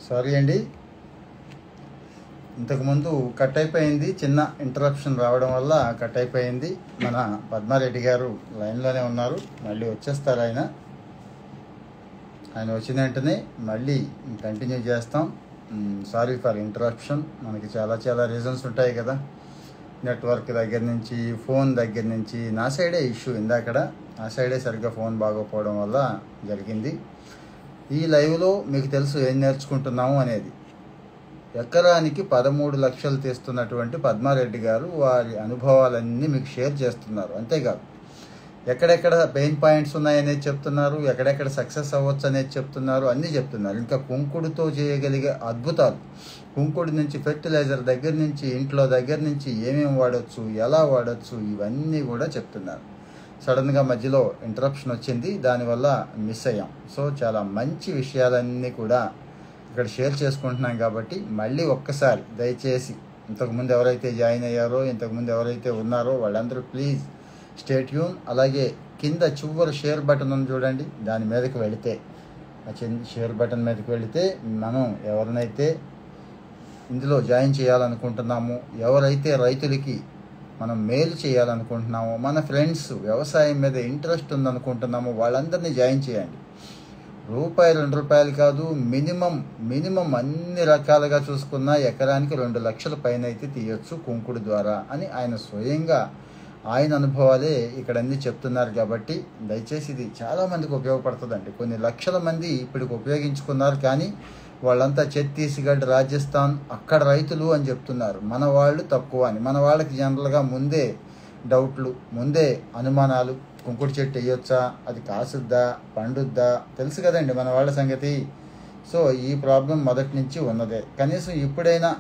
Sorry అండి, ఇంతకుముందు cut అయిపోయింది. చిన్న ఇంటరప్షన్ రావడం వల్ల కట్ అయిపోయింది. మన పద్మారెడ్డి గారు లైన్లోనే ఉన్నారు, మళ్ళీ వచ్చేస్తారు. ఆయన వచ్చిన వెంటనే మళ్ళీ కంటిన్యూ చేస్తాం. Sorry for interruption. మనకి చాలా రీజన్స్ ఉంటాయి కదా, నెట్వర్క్ దగ్గర నుంచి, ఫోన్ దగ్గర నుంచి. నా సైడే ఇష్యూ, ఇందాకడ నా సైడే సరిగ్గా ఫోన్ బాగోపోవడం వల్ల జరిగింది. ఈ లైవ్లో మీకు తెలుసు ఏం నేర్చుకుంటున్నాము అనేది. ఎకరానికి 13 లక్షలు తీస్తున్నటువంటి పద్మారెడ్డి గారు వారి అనుభవాలన్నీ మీకు షేర్ చేస్తున్నారు. అంతేకాదు ఎక్కడెక్కడ పెయిన్ పాయింట్స్ ఉన్నాయనేది చెప్తున్నారు, ఎక్కడెక్కడ సక్సెస్ అవ్వచ్చు అనేది చెప్తున్నారు, అన్నీ చెప్తున్నారు. ఇంకా కుంకుడుతో చేయగలిగే అద్భుతాలు, కుంకుడు నుంచి ఫెర్టిలైజర్ దగ్గర నుంచి, ఇంట్లో దగ్గర నుంచి ఏమేమి వాడచ్చు, ఎలా వాడచ్చు, ఇవన్నీ కూడా చెప్తున్నారు. సడన్గా మధ్యలో ఇంటరప్షన్ వచ్చింది, దానివల్ల మిస్ అయ్యాం. సో చాలా మంచి విషయాలన్నీ కూడా ఇక్కడ షేర్ చేసుకుంటున్నాం. కాబట్టి మళ్ళీ ఒక్కసారి దయచేసి ఇంతకుముందు ఎవరైతే జాయిన్ అయ్యారో, ఇంతకుముందు ఎవరైతే ఉన్నారో వాళ్ళందరూ ప్లీజ్ స్టే ట్యూన్. అలాగే కింద చివరి షేర్ బటన్ ఉంది చూడండి, దాని మీదకి వెళితే, షేర్ బటన్ మీదకి వెళితే మనం ఎవరినైతే ఇందులో జాయిన్ చేయాలనుకుంటున్నామో, ఎవరైతే రైతులకి మనం మేలు చేయాలనుకుంటున్నామో, మన ఫ్రెండ్స్ వ్యవసాయం మీద ఇంట్రెస్ట్ ఉందనుకుంటున్నామో వాళ్ళందరినీ జాయిన్ చేయండి. రూపాయి 2 రూపాయలు కాదు, మినిమం అన్ని రకాలుగా చూసుకున్నా ఎకరానికి 2 లక్షల పైన అయితే తీయొచ్చు కుంకుడు ద్వారా అని ఆయన స్వయంగా ఆయన అనుభవాలే ఇక్కడ అన్నీ చెప్తున్నారు. కాబట్టి దయచేసి ఇది చాలామందికి ఉపయోగపడుతుందండి. కొన్ని లక్షల మంది ఇప్పటికి ఉపయోగించుకున్నారు, కానీ వాళ్ళంతా ఛత్తీస్గఢ్, రాజస్థాన్ అక్కడ రైతులు అని చెప్తున్నారు. మన వాళ్ళు తక్కువ అని. మన వాళ్ళకి జనరల్గా ముందే డౌట్లు, ముందే అనుమానాలు. కుంకుడు చెట్టు వేయొచ్చా, అది కాసుద్దా, పండుద్దా, తెలుసు కదండి మన వాళ్ళ సంగతి. సో ఈ ప్రాబ్లం మొదటి నుంచి ఉన్నదే. కనీసం ఇప్పుడైనా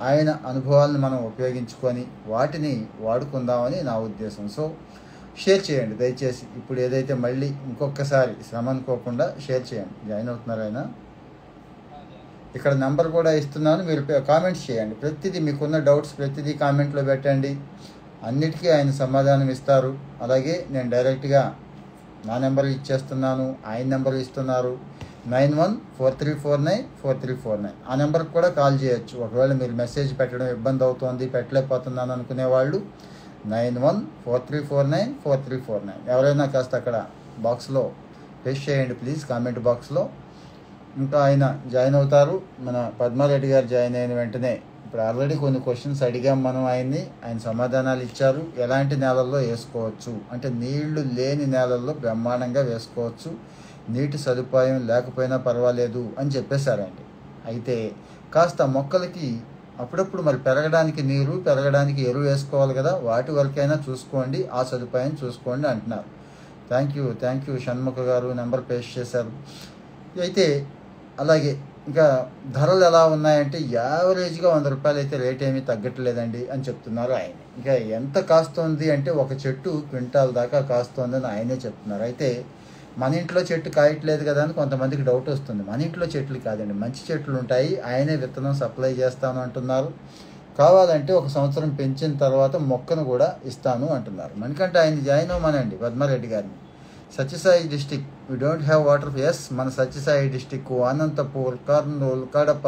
ఆయన అనుభవాలను మనం ఉపయోగించుకొని వాటిని వాడుకుందామని నా ఉద్దేశం. సో షేర్ చేయండి దయచేసి. ఇప్పుడు ఏదైతే మళ్ళీ ఇంకొకసారి శ్రమ అనుకోకుండా షేర్ చేయండి. జాయిన్ అవుతున్నారు ఆయన. ఇక్కడ నెంబర్ కూడా ఇస్తున్నాను, మీరు కామెంట్స్ చేయండి. ప్రతిదీ మీకున్న డౌట్స్ ప్రతిదీ కామెంట్లో పెట్టండి, అన్నిటికీ ఆయన సమాధానం ఇస్తారు. అలాగే నేను డైరెక్ట్గా నా నెంబర్ ఇచ్చేస్తున్నాను, ఆయన నెంబర్ ఇస్తున్నారు, 9143494349. ఆ నెంబర్కి కూడా కాల్ చేయొచ్చు. ఒకవేళ మీరు మెసేజ్ పెట్టడం ఇబ్బంది అవుతోంది, పెట్టలేకపోతున్నాను అనుకునే వాళ్ళు 9143494349. ఎవరైనా కాస్త అక్కడ బాక్స్లో పేస్ట్ చేయండి ప్లీజ్, కామెంట్ బాక్స్లో. ఇంకా ఆయన జాయిన్ అవుతారు. మన పద్మారెడ్డి గారు జాయిన్ అయిన వెంటనే ఇప్పుడు ఆల్రెడీ కొన్ని క్వశ్చన్స్ అడిగాం మనం ఆయన్ని, ఆయన సమాధానాలు ఇచ్చారు. ఎలాంటి నేలల్లో వేసుకోవచ్చు అంటే, నీళ్లు లేని నేలల్లో బ్రహ్మాండంగా వేసుకోవచ్చు, నీటి సదుపాయం లేకపోయినా పర్వాలేదు అని చెప్పేశారండి. అయితే కాస్త మొక్కలకి అప్పుడప్పుడు మరి పెరగడానికి నీరు, పెరగడానికి ఎరువు వేసుకోవాలి కదా, వాటి వరకైనా చూసుకోండి, ఆ సదుపాయం చూసుకోండి అంటున్నారు. థ్యాంక్ యూ షణ్ముఖ గారు, నెంబర్ పేస్ట్ చేశారు. అయితే అలాగే ఇంకా ధరలు ఎలా ఉన్నాయంటే, యావరేజ్గా 100 రూపాయలు అయితే రేట్ ఏమీ తగ్గట్లేదండి అని చెప్తున్నారు ఆయన. ఇంకా ఎంత కాస్తోంది అంటే, ఒక చెట్టు క్వింటాల్ దాకా కాస్తోందని ఆయనే చెప్తున్నారు. అయితే మన ఇంట్లో చెట్టు కాయట్లేదు కదా అని కొంతమందికి డౌట్ వస్తుంది. మన ఇంట్లో చెట్లు కాదండి, మంచి చెట్లు ఉంటాయి, ఆయనే విత్తనం సప్లై చేస్తాను అంటున్నారు. కావాలంటే 1 సంవత్సరం పెంచిన తర్వాత మొక్కను కూడా ఇస్తాను అంటున్నారు. మనకంటే ఆయన జాయిన్ అవ్వమనండి పద్మారెడ్డి గారిని. Satyasai district, we don't have water. Yes, మన సత్యసాయి డిస్టిక్, అనంతపూర్, కర్నూలు, కడప,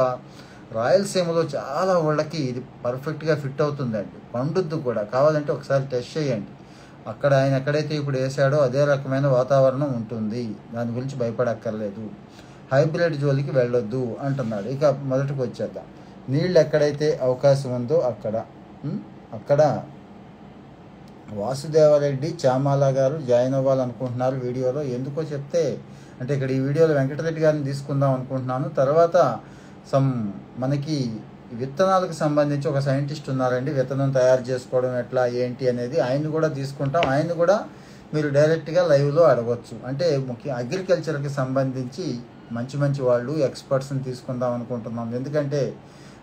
రాయలసీమలో చాలా వాళ్ళకి ఇది పర్ఫెక్ట్గా ఫిట్ అవుతుందండి, పండుద్దు కూడా. కావాలంటే ఒకసారి టెస్ట్ చేయండి. అక్కడ ఆయన ఎక్కడైతే ఇప్పుడు వేసాడో అదే రకమైన వాతావరణం ఉంటుంది, దాని గురించి భయపడక్కర్లేదు. హైబ్రిడ్ జోలికి వెళ్ళొద్దు అంటున్నాడు. ఇక మొదటికి వచ్చేద్దాం. నీళ్ళు ఎక్కడైతే అవకాశం ఉందో అక్కడ వాసుదేవరెడ్డి చామాల గారు జాయిన్ అవ్వాలనుకుంటున్నారు వీడియోలో. ఎందుకో చెప్తే, అంటే ఇక్కడ ఈ వీడియోలో వెంకటరెడ్డి గారిని తీసుకుందాం అనుకుంటున్నాను. తర్వాత మనకి విత్తనాలకు సంబంధించి ఒక సైంటిస్ట్ ఉన్నారండి, విత్తనం తయారు చేసుకోవడం ఎట్లా ఏంటి అనేది, ఆయన్ని కూడా తీసుకుంటాం. ఆయన్ని కూడా మీరు డైరెక్ట్గా లైవ్లో అడగవచ్చు. అంటే అగ్రికల్చర్కి సంబంధించి మంచి వాళ్ళు ఎక్స్పర్ట్స్ని తీసుకుందాం అనుకుంటున్నాం. ఎందుకంటే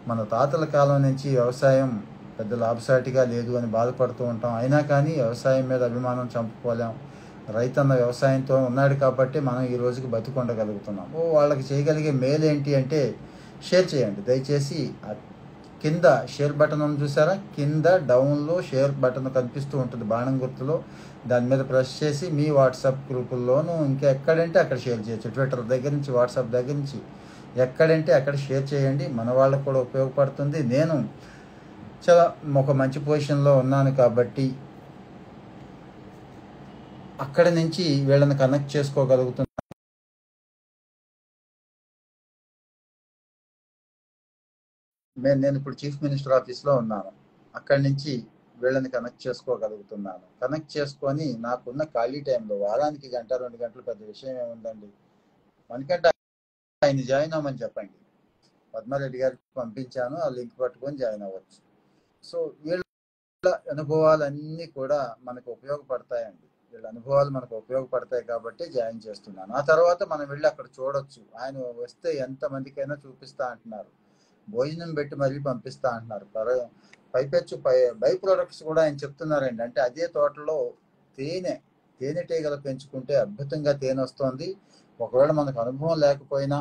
మన తాతల కాలం నుంచి వ్యవసాయం పెద్ద లాభసాటిగా లేదు అని బాధపడుతూ ఉంటాం. అయినా కానీ వ్యవసాయం మీద అభిమానం చంపుకోలేం. రైతన్న వ్యవసాయంతో ఉన్నాడు కాబట్టి మనం ఈ రోజుకి బతికొండగలుగుతున్నాం. వాళ్ళకి చేయగలిగే మేలు ఏంటి అంటే, షేర్ చేయండి దయచేసి. కింద షేర్ బటన్ ఉంది చూసారా, కింద డౌన్లో షేర్ బటన్ కనిపిస్తూ ఉంటుంది బాణం గుర్తులో, దాని మీద ప్రెస్ చేసి మీ వాట్సాప్ గ్రూపుల్లోనూ ఇంకా ఎక్కడంటే అక్కడ షేర్ చేయొచ్చు. ట్విట్టర్ దగ్గర నుంచి, వాట్సాప్ దగ్గర నుంచి ఎక్కడంటే అక్కడ షేర్ చేయండి, మన వాళ్ళకు కూడా ఉపయోగపడుతుంది. నేను చాలా ఒక మంచి పొజిషన్లో ఉన్నాను కాబట్టి అక్కడ నుంచి వీళ్ళని కనెక్ట్ చేసుకోగలుగుతున్నాను. నేను ఇప్పుడు చీఫ్ మినిస్టర్ ఆఫీస్లో ఉన్నాను, అక్కడి నుంచి వీళ్ళని కనెక్ట్ చేసుకోగలుగుతున్నాను. కనెక్ట్ చేసుకొని నాకున్న ఖాళీ టైంలో వారానికి 1-2 గంటలు పెద్ద విషయం ఏముందండి. మనకంటే ఆయన జాయిన్ అవ్వమని చెప్పండి, పద్మారెడ్డి గారికి పంపించాను, ఆ లింక్ పట్టుకొని జాయిన్ అవ్వచ్చు. సో వీళ్ళ అనుభవాలన్నీ కూడా మనకు ఉపయోగపడతాయండి. వీళ్ళ అనుభవాలు మనకు ఉపయోగపడతాయి కాబట్టి జాయిన్ చేస్తున్నాను. ఆ తర్వాత మనం వెళ్ళి అక్కడ చూడొచ్చు. ఆయన వస్తే ఎంతమందికైనా చూపిస్తా అంటున్నారు, భోజనం పెట్టి మరీ పంపిస్తా అంటున్నారు. పైపెచ్చు బై ప్రొడక్ట్స్ కూడా ఆయన చెప్తున్నారండి. అంటే అదే తోటలో తేనెటీగలు పెంచుకుంటే అద్భుతంగా తేనె వస్తుంది. ఒకవేళ మనకు అనుభవం లేకపోయినా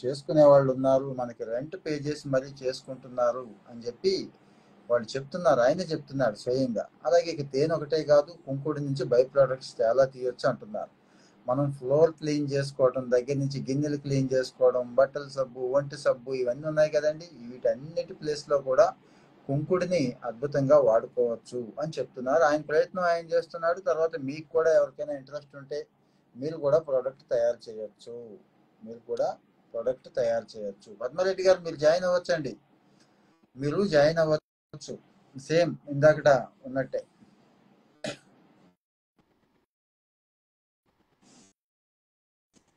చేసుకునే వాళ్ళు ఉన్నారు, మనకి రెంట్ పే చేసి మరీ చేసుకుంటున్నారు అని చెప్పి వాళ్ళు చెప్తున్నారు. ఆయన చెప్తున్నాడు స్వయంగా. అలాగే ఇక తేనె ఒకటే కాదు, కుంకుడు నుంచి బై ప్రొడక్ట్స్ చాలా తీయొచ్చు అంటున్నారు. మనం ఫ్లోర్ క్లీన్ చేసుకోవడం దగ్గర నుంచి గిన్నెలు క్లీన్ చేసుకోవడం, బట్టల సబ్బు, ఒంటి సబ్బు ఇవన్నీ ఉన్నాయి కదండి. వీటన్నిటి ప్లేస్లో కూడా కుంకుడిని అద్భుతంగా వాడుకోవచ్చు అని చెప్తున్నారు. ఆయన ప్రయత్నం ఆయన చేస్తున్నాడు. తర్వాత మీకు కూడా ఎవరికైనా ఇంట్రెస్ట్ ఉంటే మీరు కూడా ప్రోడక్ట్ తయారు చేయొచ్చు. పద్మారెడ్డి గారు మీరు జాయిన్ అవ్వచ్చండి, మీరు జాయిన్ అవ్వచ్చు. సేమ్ ఇందాకట ఉన్నట్టే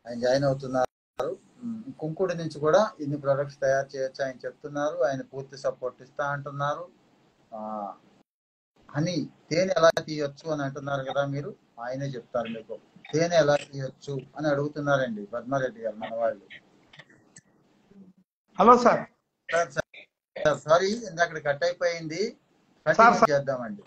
ఆయన జాయిన్ అవుతున్నారు. కుంకుడు నుంచి కూడా ఇన్ని ప్రొడక్ట్స్ తయారు చేయొచ్చు ఆయన చెప్తున్నారు. ఆయన పూర్తి సపోర్ట్ ఇస్తా అంటున్నారు. హనీ తేనె ఎలా తీయొచ్చు అని అంటున్నారు కదా మీరు, ఆయనే చెప్తారు మీకు తేనె ఎలా తీయొచ్చు అని అడుగుతున్నారండి పద్మారెడ్డి గారు మన వాళ్ళు. Hello sir. సారీ ఇందాక కట్ అయిపోయింది, చేద్దామండి.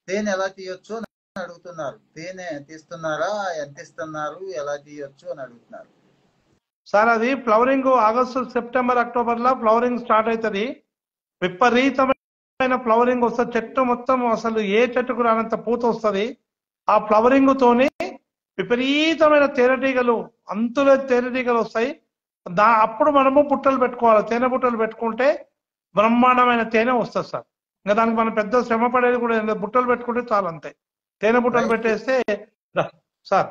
తేనె ఎలా తీయొచ్చు అని అడుగుతున్నారు. తేనె తీస్తున్నారా, ఎంత ఇస్తున్నారు, ఎలా తీయొచ్చు అని అడుగుతున్నారు సార్. అది ఫ్లవరింగ్ ఆగస్టు, సెప్టెంబర్, అక్టోబర్ లో ఫ్లవరింగ్ స్టార్ట్ అవుతుంది. విపరీతమైన ఫ్లవరింగ్ వస్తుంది. చెట్టు మొత్తం అసలు ఏ చెట్టుకు రానంత పూత వస్తుంది. ఆ ఫ్లవరింగ్ తోని విపరీతమైన తేనెటీగలు, అంతులే తేనెటీగలు వస్తాయి. అప్పుడు మనము బుట్టలు పెట్టుకోవాలి. తేనె బుట్టలు పెట్టుకుంటే బ్రహ్మాండమైన తేనె వస్తుంది సార్. ఇంకా దానికి మనం పెద్ద శ్రమ పడేది కూడా బుట్టలు పెట్టుకుంటే చాలు, అంతే. తేనె బుట్టలు పెట్టేస్తే సార్.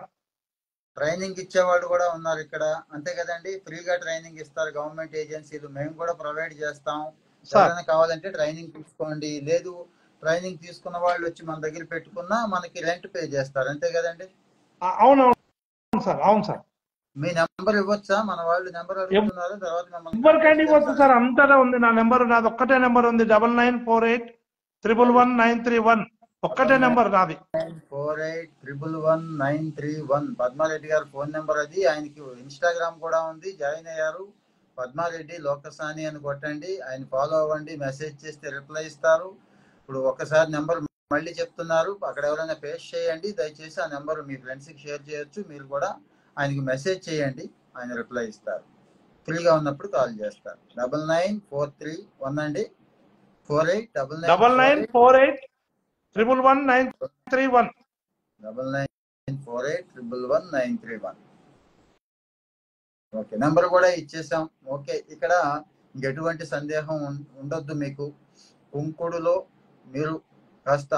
ట్రైనింగ్ ఇచ్చేవాడు కూడా ఉన్నారు ఇక్కడ, అంతే కదండి. ఫ్రీగా ట్రైనింగ్ ఇస్తారు గవర్నమెంట్ ఏజెన్సీలు, మేము కూడా ప్రొవైడ్ చేస్తాం. ఎవరైనా కావాలంటే ట్రైనింగ్ తీసుకోండి. లేదు ట్రైనింగ్ తీసుకున్న వాళ్ళు వచ్చి మన దగ్గర పెట్టుకున్నా మనకి రెంట్ పే చేస్తారు, అంతే కదండి. అవునవును సార్, అవును సార్. మీ నెంబర్ ఇవ్వచ్చా? మన వాళ్ళు నెంబర్ అడుగుతున్నారు. తర్వాత ఎవరికైనా ఇవ్వచ్చు సార్, అంతటా ఉంది నా నెంబర్. నాది ఒక్కటే నెంబర్ ఉంది, 9948111931. ఒక్కటే నెంబర్ నాది, 98111931. పద్మారెడ్డి గారు ఫోన్ నెంబర్ అది. ఆయనకి ఇన్స్టాగ్రామ్ కూడా ఉంది, జాయిన్ అయ్యారు. పద్మారెడ్డి లోకసాని అని కొట్టండి, ఆయన ఫాలో అవ్వండి. మెసేజ్ చేస్తే రిప్లై ఇస్తారు. ఇప్పుడు ఒక్కసారి నెంబర్ మళ్ళీ చెప్తున్నారు, అక్కడ ఎవరైనా పేస్ట్ చేయండి దయచేసి. ఆ నెంబర్ మీ ఫ్రెండ్స్కి షేర్ చేయొచ్చు. మీరు కూడా ఆయనకి మెసేజ్ చేయండి, ఆయన రిప్లై ఇస్తారు. ఫ్రీగా ఉన్నప్పుడు కాల్ చేస్తారు. 9943 అండి, 9948111931. 9948111931. ఓకే, నెంబర్ కూడా ఇచ్చేసాం. ఓకే, ఇక్కడ ఎటువంటి సందేహం ఉండొద్దు మీకు. కుంకుడులో మీరు కాస్త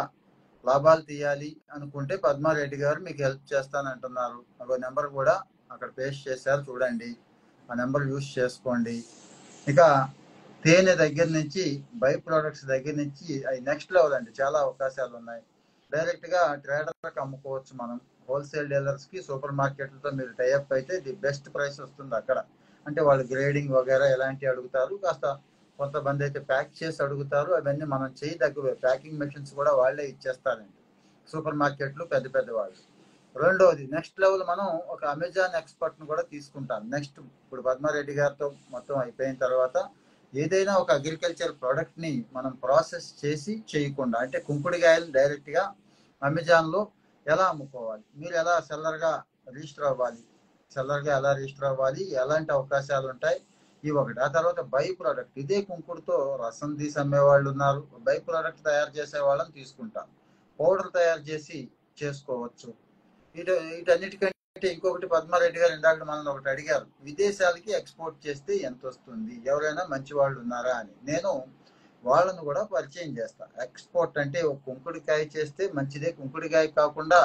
లాభాలు తీయాలి అనుకుంటే పద్మారెడ్డి గారు మీకు హెల్ప్ చేస్తానంటున్నారు. ఒక నెంబర్ కూడా అక్కడ పేస్ట్ చేశారు, చూడండి. ఆ నెంబర్ యూజ్ చేసుకోండి. ఇక తేనె దగ్గర నుంచి బై ప్రొడక్ట్స్ దగ్గర నుంచి అవి నెక్స్ట్ లెవెల్ అండి. చాలా అవకాశాలు ఉన్నాయి. డైరెక్ట్గా ట్రేడర్లకు అమ్ముకోవచ్చు మనం. హోల్సేల్ డీలర్స్కి, సూపర్ మార్కెట్లతో మీరు టైఅప్ అయితే ది బెస్ట్ ప్రైస్ వస్తుంది అక్కడ. అంటే వాళ్ళు గ్రేడింగ్ వగేరా ఎలాంటివి అడుగుతారు, కాస్త కొంతమంది అయితే ప్యాక్ చేసి అడుగుతారు. అవన్నీ మనం చేయి తగ్గువే. ప్యాకింగ్ మెషిన్స్ కూడా వాళ్ళే ఇచ్చేస్తారండి సూపర్ మార్కెట్లు, పెద్ద పెద్ద వాళ్ళు. రెండవది నెక్స్ట్ లెవెల్ మనం ఒక అమెజాన్ ఎక్స్పర్ట్ను కూడా తీసుకుంటాం. నెక్స్ట్ ఇప్పుడు పద్మారెడ్డి గారితో మొత్తం అయిపోయిన తర్వాత ఏదైనా ఒక అగ్రికల్చర్ ప్రోడక్ట్ని మనం ప్రాసెస్ చేసి చేయకుండా, అంటే కుంకుడుకాయలు డైరెక్ట్గా అమెజాన్లో ఎలా అమ్ముకోవాలి, మీరు ఎలా సెల్లర్గా రిజిస్టర్ అవ్వాలి, ఎలాంటి అవకాశాలు ఉంటాయి, ఇవి ఒకటి. ఆ తర్వాత బై ప్రోడక్ట్, ఇదే కుంకుడుతో రసం తీసి అమ్మే వాళ్ళు ఉన్నారు. బై ప్రోడక్ట్ తయారు చేసే వాళ్ళని తీసుకుంటాం. పౌడర్ తయారు చేసి చేసుకోవచ్చు. వీటన్నిటికంటే ఇంకొకటి పద్మారెడ్డి గారు ఇందాక మనల్ని ఒకటి అడిగారు, విదేశాలకి ఎక్స్పోర్ట్ చేస్తే ఎంత వస్తుంది, ఎవరైనా మంచి వాళ్ళు ఉన్నారా అని. నేను వాళ్ళను కూడా పరిచయం చేస్తా. ఎక్స్పోర్ట్ అంటే ఒక కుంకుడికాయ చేస్తే మంచిదే, కుంకుడికాయ కాకుండా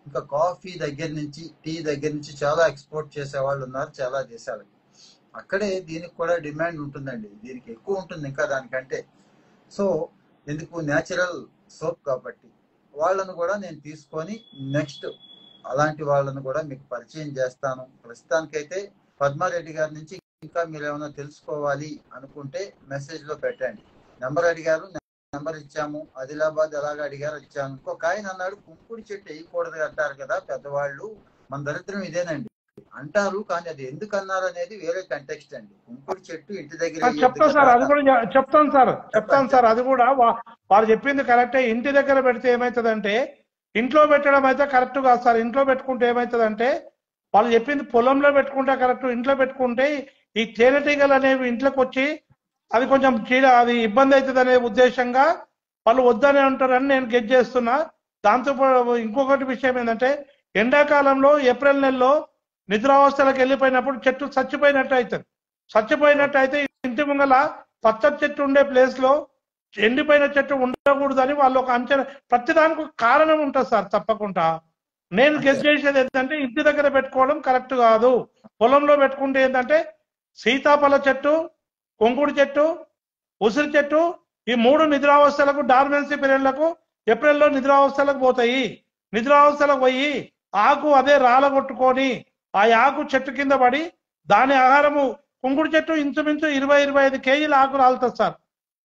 ఇంకా కాఫీ దగ్గర నుంచి టీ దగ్గర నుంచి చాలా ఎక్స్పోర్ట్ చేసే వాళ్ళు ఉన్నారు చాలా దేశాలకి. అక్కడే దీనికి కూడా డిమాండ్ ఉంటుందండి, దీనికి ఎక్కువ ఉంటుంది ఇంకా దానికంటే. సో ఎందుకు, న్యాచురల్ సోప్ కాబట్టి వాళ్ళను కూడా నేను తీసుకొని నెక్స్ట్ అలాంటి వాళ్ళను కూడా మీకు పరిచయం చేస్తాను. ప్రస్తుతానికైతే పద్మారెడ్డి గారి నుంచి ఇంకా మీరు ఏమైనా తెలుసుకోవాలి అనుకుంటే మెసేజ్ లో పెట్టండి. నెంబర్ అడిగారు, నెంబర్ ఇచ్చాము. ఆదిలాబాద్ ఎలాగ అడిగారు, ఇచ్చాను. ఇంకొక ఆయన అన్నాడు కుంకుడి చెట్టు వేయకూడదు అంటారు కదా పెద్దవాళ్ళు, మన దరిద్రం ఇదేనండి అంటారు, కానీ అది ఎందుకు అన్నారు అనేది వేరే కంటెక్స్ట్ అండి. కుంకుడి చెట్టు ఇంటి దగ్గర చెప్తాను సార్, అది కూడా చెప్తాను సార్. అది కూడా వారు చెప్పింది కరెక్టే. ఇంటి దగ్గర పెడితే ఏమవుతుందంటే, ఇంట్లో పెట్టడం అయితే కరెక్ట్ కాదు సార్. ఇంట్లో పెట్టుకుంటే ఏమవుతుందంటే, వాళ్ళు చెప్పింది పొలంలో పెట్టుకుంటే కరెక్ట్, ఇంట్లో పెట్టుకుంటే ఈ తేనెటీగలు అనేవి ఇంట్లోకి వచ్చి అది కొంచెం అది ఇబ్బంది అవుతుంది అనే ఉద్దేశంగా వాళ్ళు వద్దనే ఉంటారని నేను గెట్ చేస్తున్నా. దాంతో ఇంకొకటి విషయం ఏంటంటే, ఎండాకాలంలో ఏప్రిల్ నెలలో నిద్రావస్థలకు వెళ్ళిపోయినప్పుడు చెట్టు చచ్చిపోయినట్టు అవుతుంది. చచ్చిపోయినట్టు అయితే ఇంటి ముంగల పచ్చటి చెట్టు ఉండే ప్లేస్ లో ఎండిపోయిన చెట్టు ఉండకూడదని వాళ్ళు ఒక అంచనా, ప్రతిదానికి ఒక కారణం ఉంటుంది సార్ తప్పకుండా. నేను గెస్ చేసేది ఏంటంటే, ఇంటి దగ్గర పెట్టుకోవడం కరెక్ట్ కాదు. పొలంలో పెట్టుకుంటే ఏంటంటే, సీతాఫల చెట్టు, కొంకుడు చెట్టు, ఉసిరి చెట్టు, ఈ 3 నిద్రావస్థలకు, డార్మెన్సీ పీరియడ్లకు ఏప్రిల్లో నిద్రావస్థలకు పోతాయి. నిద్రావస్థలకు పోయి ఆకు అదే రాలగొట్టుకొని ఆ ఆకు చెట్టు కింద పడి దాని ఆహారము, కుంకుడు చెట్టు ఇంచుమించు 20-25 కేజీల ఆకు రాలుతుంది సార్.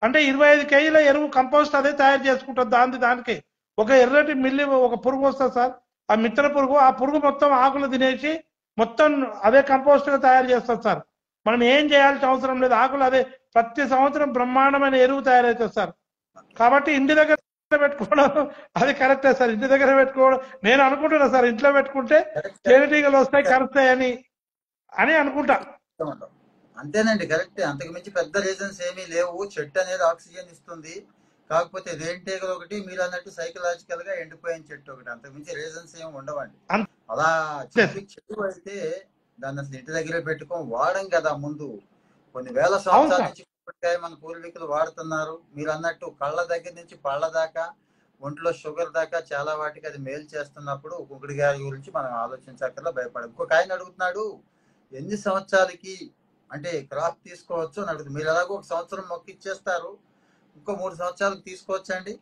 అంటే 25 కేజీల ఎరువు కంపోస్ట్ అదే తయారు చేసుకుంటుంది. దానికి ఒక ఎర్రటి మిల్లి ఒక పురుగు వస్తుంది సార్, ఆ మిత్ర పురుగు. ఆ పురుగు మొత్తం ఆకులు తినేసి మొత్తం అదే కంపోస్ట్ గా తయారు చేస్తుంది సార్. మనం ఏం చేయాల్సిన అవసరం లేదు. ఆకులు అదే ప్రతి సంవత్సరం బ్రహ్మాండమైన ఎరువు తయారవుతుంది సార్. కాబట్టి ఇంటి దగ్గర పెట్టుకోవడం అది కరెక్టే సార్. ఇంటి దగ్గర పెట్టుకోవడం నేను అనుకుంటున్నా సార్, ఇంట్లో పెట్టుకుంటే తేనెటీగలు వస్తాయి కరుస్తాయని అనుకుంటా. అంతేనండి, కరెక్టే. అంతకు మించి పెద్ద రీజన్స్ ఏమీ లేవు. చెట్టు అనేది ఆక్సిజన్ ఇస్తుంది, కాకపోతే తేనెటీగలు ఒకటి, మీరు అన్నట్టు సైకలాజికల్ గా ఎండిపోయిన చెట్టు ఒకటి, అంతకు మించి రీజన్స్ ఏమి ఉండవండి. అలా చెట్టు అయితే దాన్ని అసలు ఇంటి దగ్గరే పెట్టుకొని వాడం కదా. ముందు కొన్ని వేల సంవత్సరాల నుంచి మన పూర్వీకులు వాడుతున్నారు. మీరు అన్నట్టు కళ్ళ దగ్గర నుంచి పళ్ళ దాకా, ఒంట్లో షుగర్ దాకా చాలా వాటికి అది మేలు చేస్తున్నప్పుడు కుంకుడికాయ గురించి మనం ఆలోచించక్కర్లా, భయపడదు. ఇంకొక ఆయన అడుగుతున్నాడు, ఎన్ని సంవత్సరాలకి అంటే క్రాప్ తీసుకోవచ్చు అని అడుగుతుంది. మీరు ఎలాగో 1 సంవత్సరం మొక్క ఇచ్చేస్తారు, ఇంకో 3 సంవత్సరాలకు తీసుకోవచ్చండి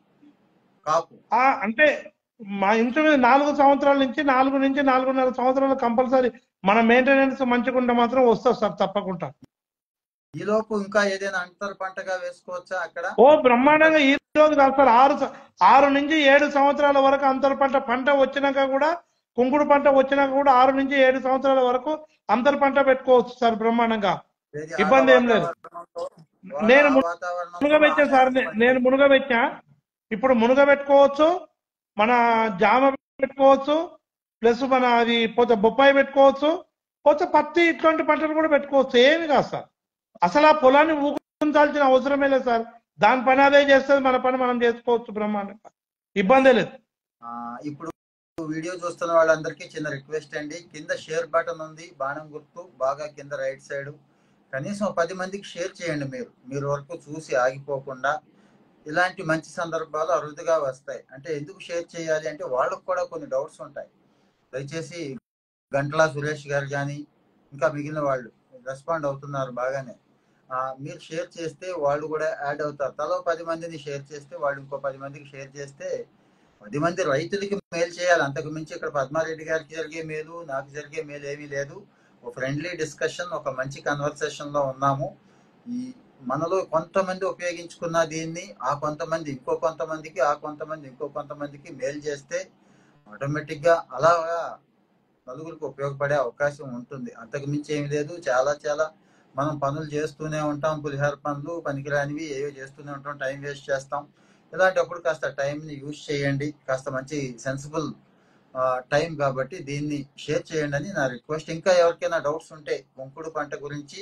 కాపు? అంటే మా ఇంటి మీద 4 సంవత్సరాల నుంచి 4-4.5 సంవత్సరాలు కంపల్సరీ మన మెయింటెనెన్స్ మంచిగా ఉంటే మాత్రం వస్తుంది సార్ తప్పకుండా. ఈ లోపు ఇంకా ఏదైనా అంతర పంటగా వేసుకోవచ్చా అక్కడ? ఓ బ్రహ్మాండంగా. ఈ రోజు కాదు సార్, 6 నుంచి 7 సంవత్సరాల వరకు అంతర పంట వచ్చినాక కూడా, కుంకుడు పంట వచ్చినాక కూడా 6 నుంచి 7 సంవత్సరాల వరకు అంతర పంట పెట్టుకోవచ్చు సార్ బ్రహ్మాండంగా, ఇబ్బంది ఏం లేదు. నేను మునగబెట్టా సార్, నేను మునగబెట్టా. ఇప్పుడు మునగ పెట్టుకోవచ్చు, మన జామ పెట్టుకోవచ్చు, ప్లస్ మన అది పోతే బొప్పాయి పెట్టుకోవచ్చు, పోతే పత్తి, ఇట్లాంటి పంటలు కూడా పెట్టుకోవచ్చు. ఏమి కాదు సార్, అసలు ఆ పొలాన్ని ఊకుంచాల్సిన అవసరమే లేదు సార్. దాని పని అదే చేస్తుంది, మన పని మనం చేసుకోవచ్చు బ్రహ్మాండంగా, ఇబ్బంది లేదు. ఇప్పుడు వీడియో చూస్తున్న వాళ్ళందరికీ చిన్న రిక్వెస్ట్ అండి, కింద షేర్ బటన్ ఉంది, బాణం గుర్తు బాగా కింద రైట్ సైడ్, కనీసం 10 మందికి షేర్ చేయండి. మీరు వరకు చూసి ఆగిపోకుండా. ఇలాంటి మంచి సందర్భాలు అరుదుగా వస్తాయి. అంటే ఎందుకు షేర్ చేయాలి అంటే, వాళ్ళకు కూడా కొన్ని డౌట్స్ ఉంటాయి. దయచేసి గంటల సురేష్ గారు కానీ ఇంకా మిగిలిన వాళ్ళు రెస్పాండ్ అవుతున్నారు బాగానే. మీరు షేర్ చేస్తే వాళ్ళు కూడా యాడ్ అవుతారు. తలో 10 మందిని షేర్ చేస్తే వాళ్ళు ఇంకో 10 మందికి షేర్ చేస్తే 10 మంది రైతులకి మేలు చేయాలి. అంతకు మించి ఇక్కడ పద్మారెడ్డి గారికి జరిగే మేలు, నాకు జరిగే మేలు ఏమీ లేదు. ఒక ఫ్రెండ్లీ డిస్కషన్, ఒక మంచి కన్వర్సేషన్ లో ఉన్నాము. ఈ మనలో కొంతమంది ఉపయోగించుకున్న దీన్ని ఆ కొంతమంది ఇంకో కొంతమందికి, ఆ కొంతమంది ఇంకో కొంతమందికి మేలు చేస్తే ఆటోమేటిక్ గా అలాగా నలుగురికి ఉపయోగపడే అవకాశం ఉంటుంది. అంతకు మించి ఏమి లేదు. చాలా చాలా మనం పనులు చేస్తూనే ఉంటాం, పులిహార పనులు పనికిరానివి ఏవో చేస్తూనే ఉంటాం, టైం వేస్ట్ చేస్తాం. ఇలాంటప్పుడు కాస్త టైంని యూజ్ చేయండి, కాస్త మంచి సెన్సిబుల్ టైం కాబట్టి దీన్ని షేర్ చేయండి అని నా రిక్వెస్ట్. ఇంకా ఎవరికైనా డౌట్స్ ఉంటే, కుంకుడు పంట గురించి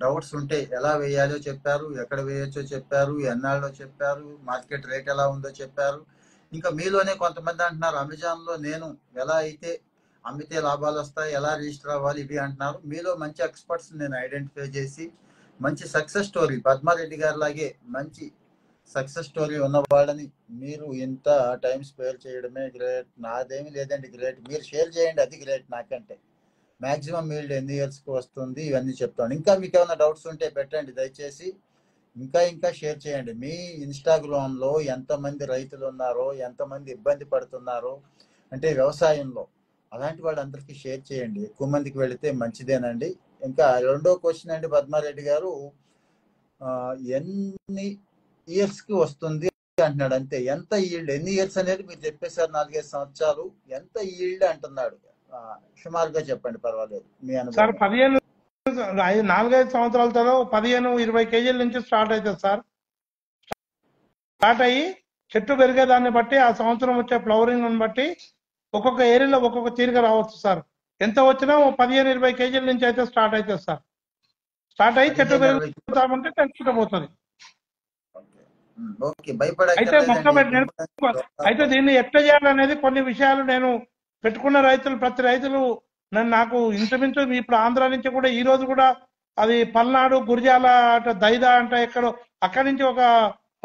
డౌట్స్ ఉంటే, ఎలా వేయాలో చెప్పారు, ఎక్కడ వేయచ్చో చెప్పారు, ఎన్నాళ్ళలో చెప్పారు, మార్కెట్ రేట్ ఎలా ఉందో చెప్పారు. ఇంకా మీలోనే కొంతమంది అంటున్నారు, అమెజాన్ లో నేను ఎలా అయితే అమ్మితే లాభాలు వస్తాయి, ఎలా రిజిస్టర్ అవ్వాలి, ఇవి అంటున్నారు. మీలో మంచి ఎక్స్పర్ట్స్ నేను ఐడెంటిఫై చేసి మంచి సక్సెస్ స్టోరీ పద్మారెడ్డి గారి లాగే మంచి సక్సెస్ స్టోరీ ఉన్నవాళ్ళని మీరు ఇంత టైం స్పేర్ చేయడమే గ్రేట్. నాదేమీ లేదండి గ్రేట్, మీరు షేర్ చేయండి, అది గ్రేట్. నాకంటే మాక్సిమం మీల్డ్ ఎన్ని ఇయర్స్కి వస్తుంది ఇవన్నీ చెప్తాను. ఇంకా మీకు ఏమైనా డౌట్స్ ఉంటే పెట్టండి దయచేసి, ఇంకా ఇంకా షేర్ చేయండి. మీ ఇన్స్టాగ్రామ్లో ఎంతమంది రైతులు ఉన్నారో, ఎంతమంది ఇబ్బంది పడుతున్నారో అంటే వ్యవసాయంలో, అలాంటి వాళ్ళందరికీ షేర్ చేయండి. ఎక్కువ మందికి వెళితే మంచిదేనండి. ఇంకా రెండో క్వశ్చన్ అండి పద్మారెడ్డి గారు, ఎన్ని ఇయర్స్కి వస్తుంది అంటున్నాడు. అంతే, ఎంత ఈల్డ్, ఎన్ని ఇయర్స్ అనేది మీరు చెప్పేశారు, 4-5 సంవత్సరాలు. ఎంత ఈల్డ్ అంటున్నాడు, సుమారుగా చెప్పండి, పర్వాలేదు మీ సార్ అనుభవం. 4-5 సంవత్సరాలతో 15-20 కేజీల నుంచి స్టార్ట్ అవుతుంది సార్. స్టార్ట్ అయ్యి చెట్టు పెరిగేదాన్ని బట్టి, ఆ సంవత్సరం వచ్చే ఫ్లవరింగ్ బట్టి ఒక్కొక్క ఏరియాలో ఒక్కొక్క తీరిక రావచ్చు సార్. ఎంత వచ్చినా 15-20 కేజీల నుంచి అయితే స్టార్ట్ అవుతుంది సార్. స్టార్ట్ అయ్యి చెట్టు 15-20 పెరుగుతామంటే పెంచుకుంటూ పోతుంది. ఓకే, అయితే మొక్క భయపడక్కర్లేదండి. అయితే దీన్ని ఎట్లా చేయాలనేది కొన్ని విషయాలు నేను పెట్టుకున్న రైతులు, ప్రతి రైతులు నాకు ఇంచుమించు ఇప్పుడు ఆంధ్ర నుంచి కూడా ఈ రోజు కూడా అది పల్నాడు, గురిజాల అట దైదా అంటే ఎక్కడో అక్కడి నుంచి ఒక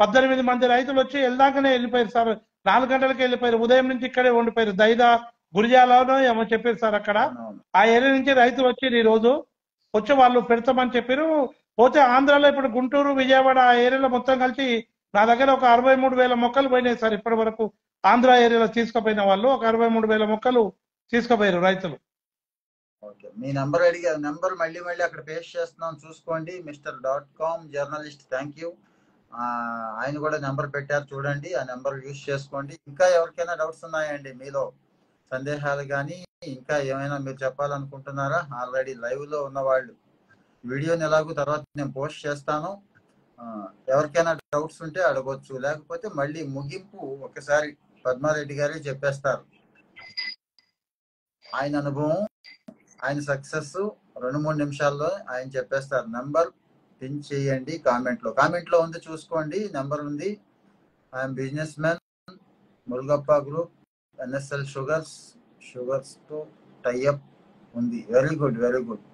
18 మంది రైతులు వచ్చి వెళ్దాకనే వెళ్ళిపోయారు సార్. 4 గంటలకి వెళ్ళిపోయారు, ఉదయం నుంచి ఇక్కడే ఉండిపోయారు. దైదా గురిజాలలో ఏమో చెప్పారు సార్. అక్కడ ఆ ఏరియా నుంచి రైతులు వచ్చి ఈ రోజు వచ్చి వాళ్ళు పెడతామని చెప్పారు. పోతే ఆంధ్రాలో ఇప్పుడు గుంటూరు, విజయవాడ ఆ ఏరియాలో మొత్తం కలిసి నా దగ్గర ఒక 63,000 మొక్కలు పోయినాయి సార్. ఇప్పటి వరకు ఆంధ్ర ఏరియాలో తీసుకుపోయిన వాళ్ళు ఒక 63,000 మొక్కలు తీసుకుపోయారు రైతులు. ఓకే, మీ నెంబర్ అడిగారు, నెంబర్ మళ్ళీ మళ్ళీ అక్కడ పేస్ట్ చేస్తున్నాం, చూసుకోండి. Mr.com journalist, thank you. ఆయన కూడా నెంబర్ పెట్టారు, చూడండి, ఆ నెంబర్ యూజ్ చేసుకోండి. ఇంకా ఎవరికైనా డౌట్స్ ఉన్నాయండి మీలో, సందేహాలు కానీ ఇంకా ఏమైనా మీరు చెప్పాలనుకుంటున్నారా? ఆల్రెడీ లైవ్ లో ఉన్నవాళ్ళు వీడియోని ఎలాగో తర్వాత నేను పోస్ట్ చేస్తాను, ఎవరికైనా డౌట్స్ ఉంటే అడగొచ్చు. లేకపోతే మళ్ళీ ముగింపు ఒకసారి పద్మారెడ్డి గారే చెప్పేస్తారు. ఆయన అనుభవం, ఆయన సక్సెస్ 2-3 నిమిషాల్లో ఆయన చెప్పేస్తారు. నెంబర్ పిన్ చేయండి, కామెంట్ లో ఉంది, చూసుకోండి. నెంబర్ ఉంది. I'm business man, Murugappa group, NSL sugars తో టైఅప్ ఉంది. Very good, very good.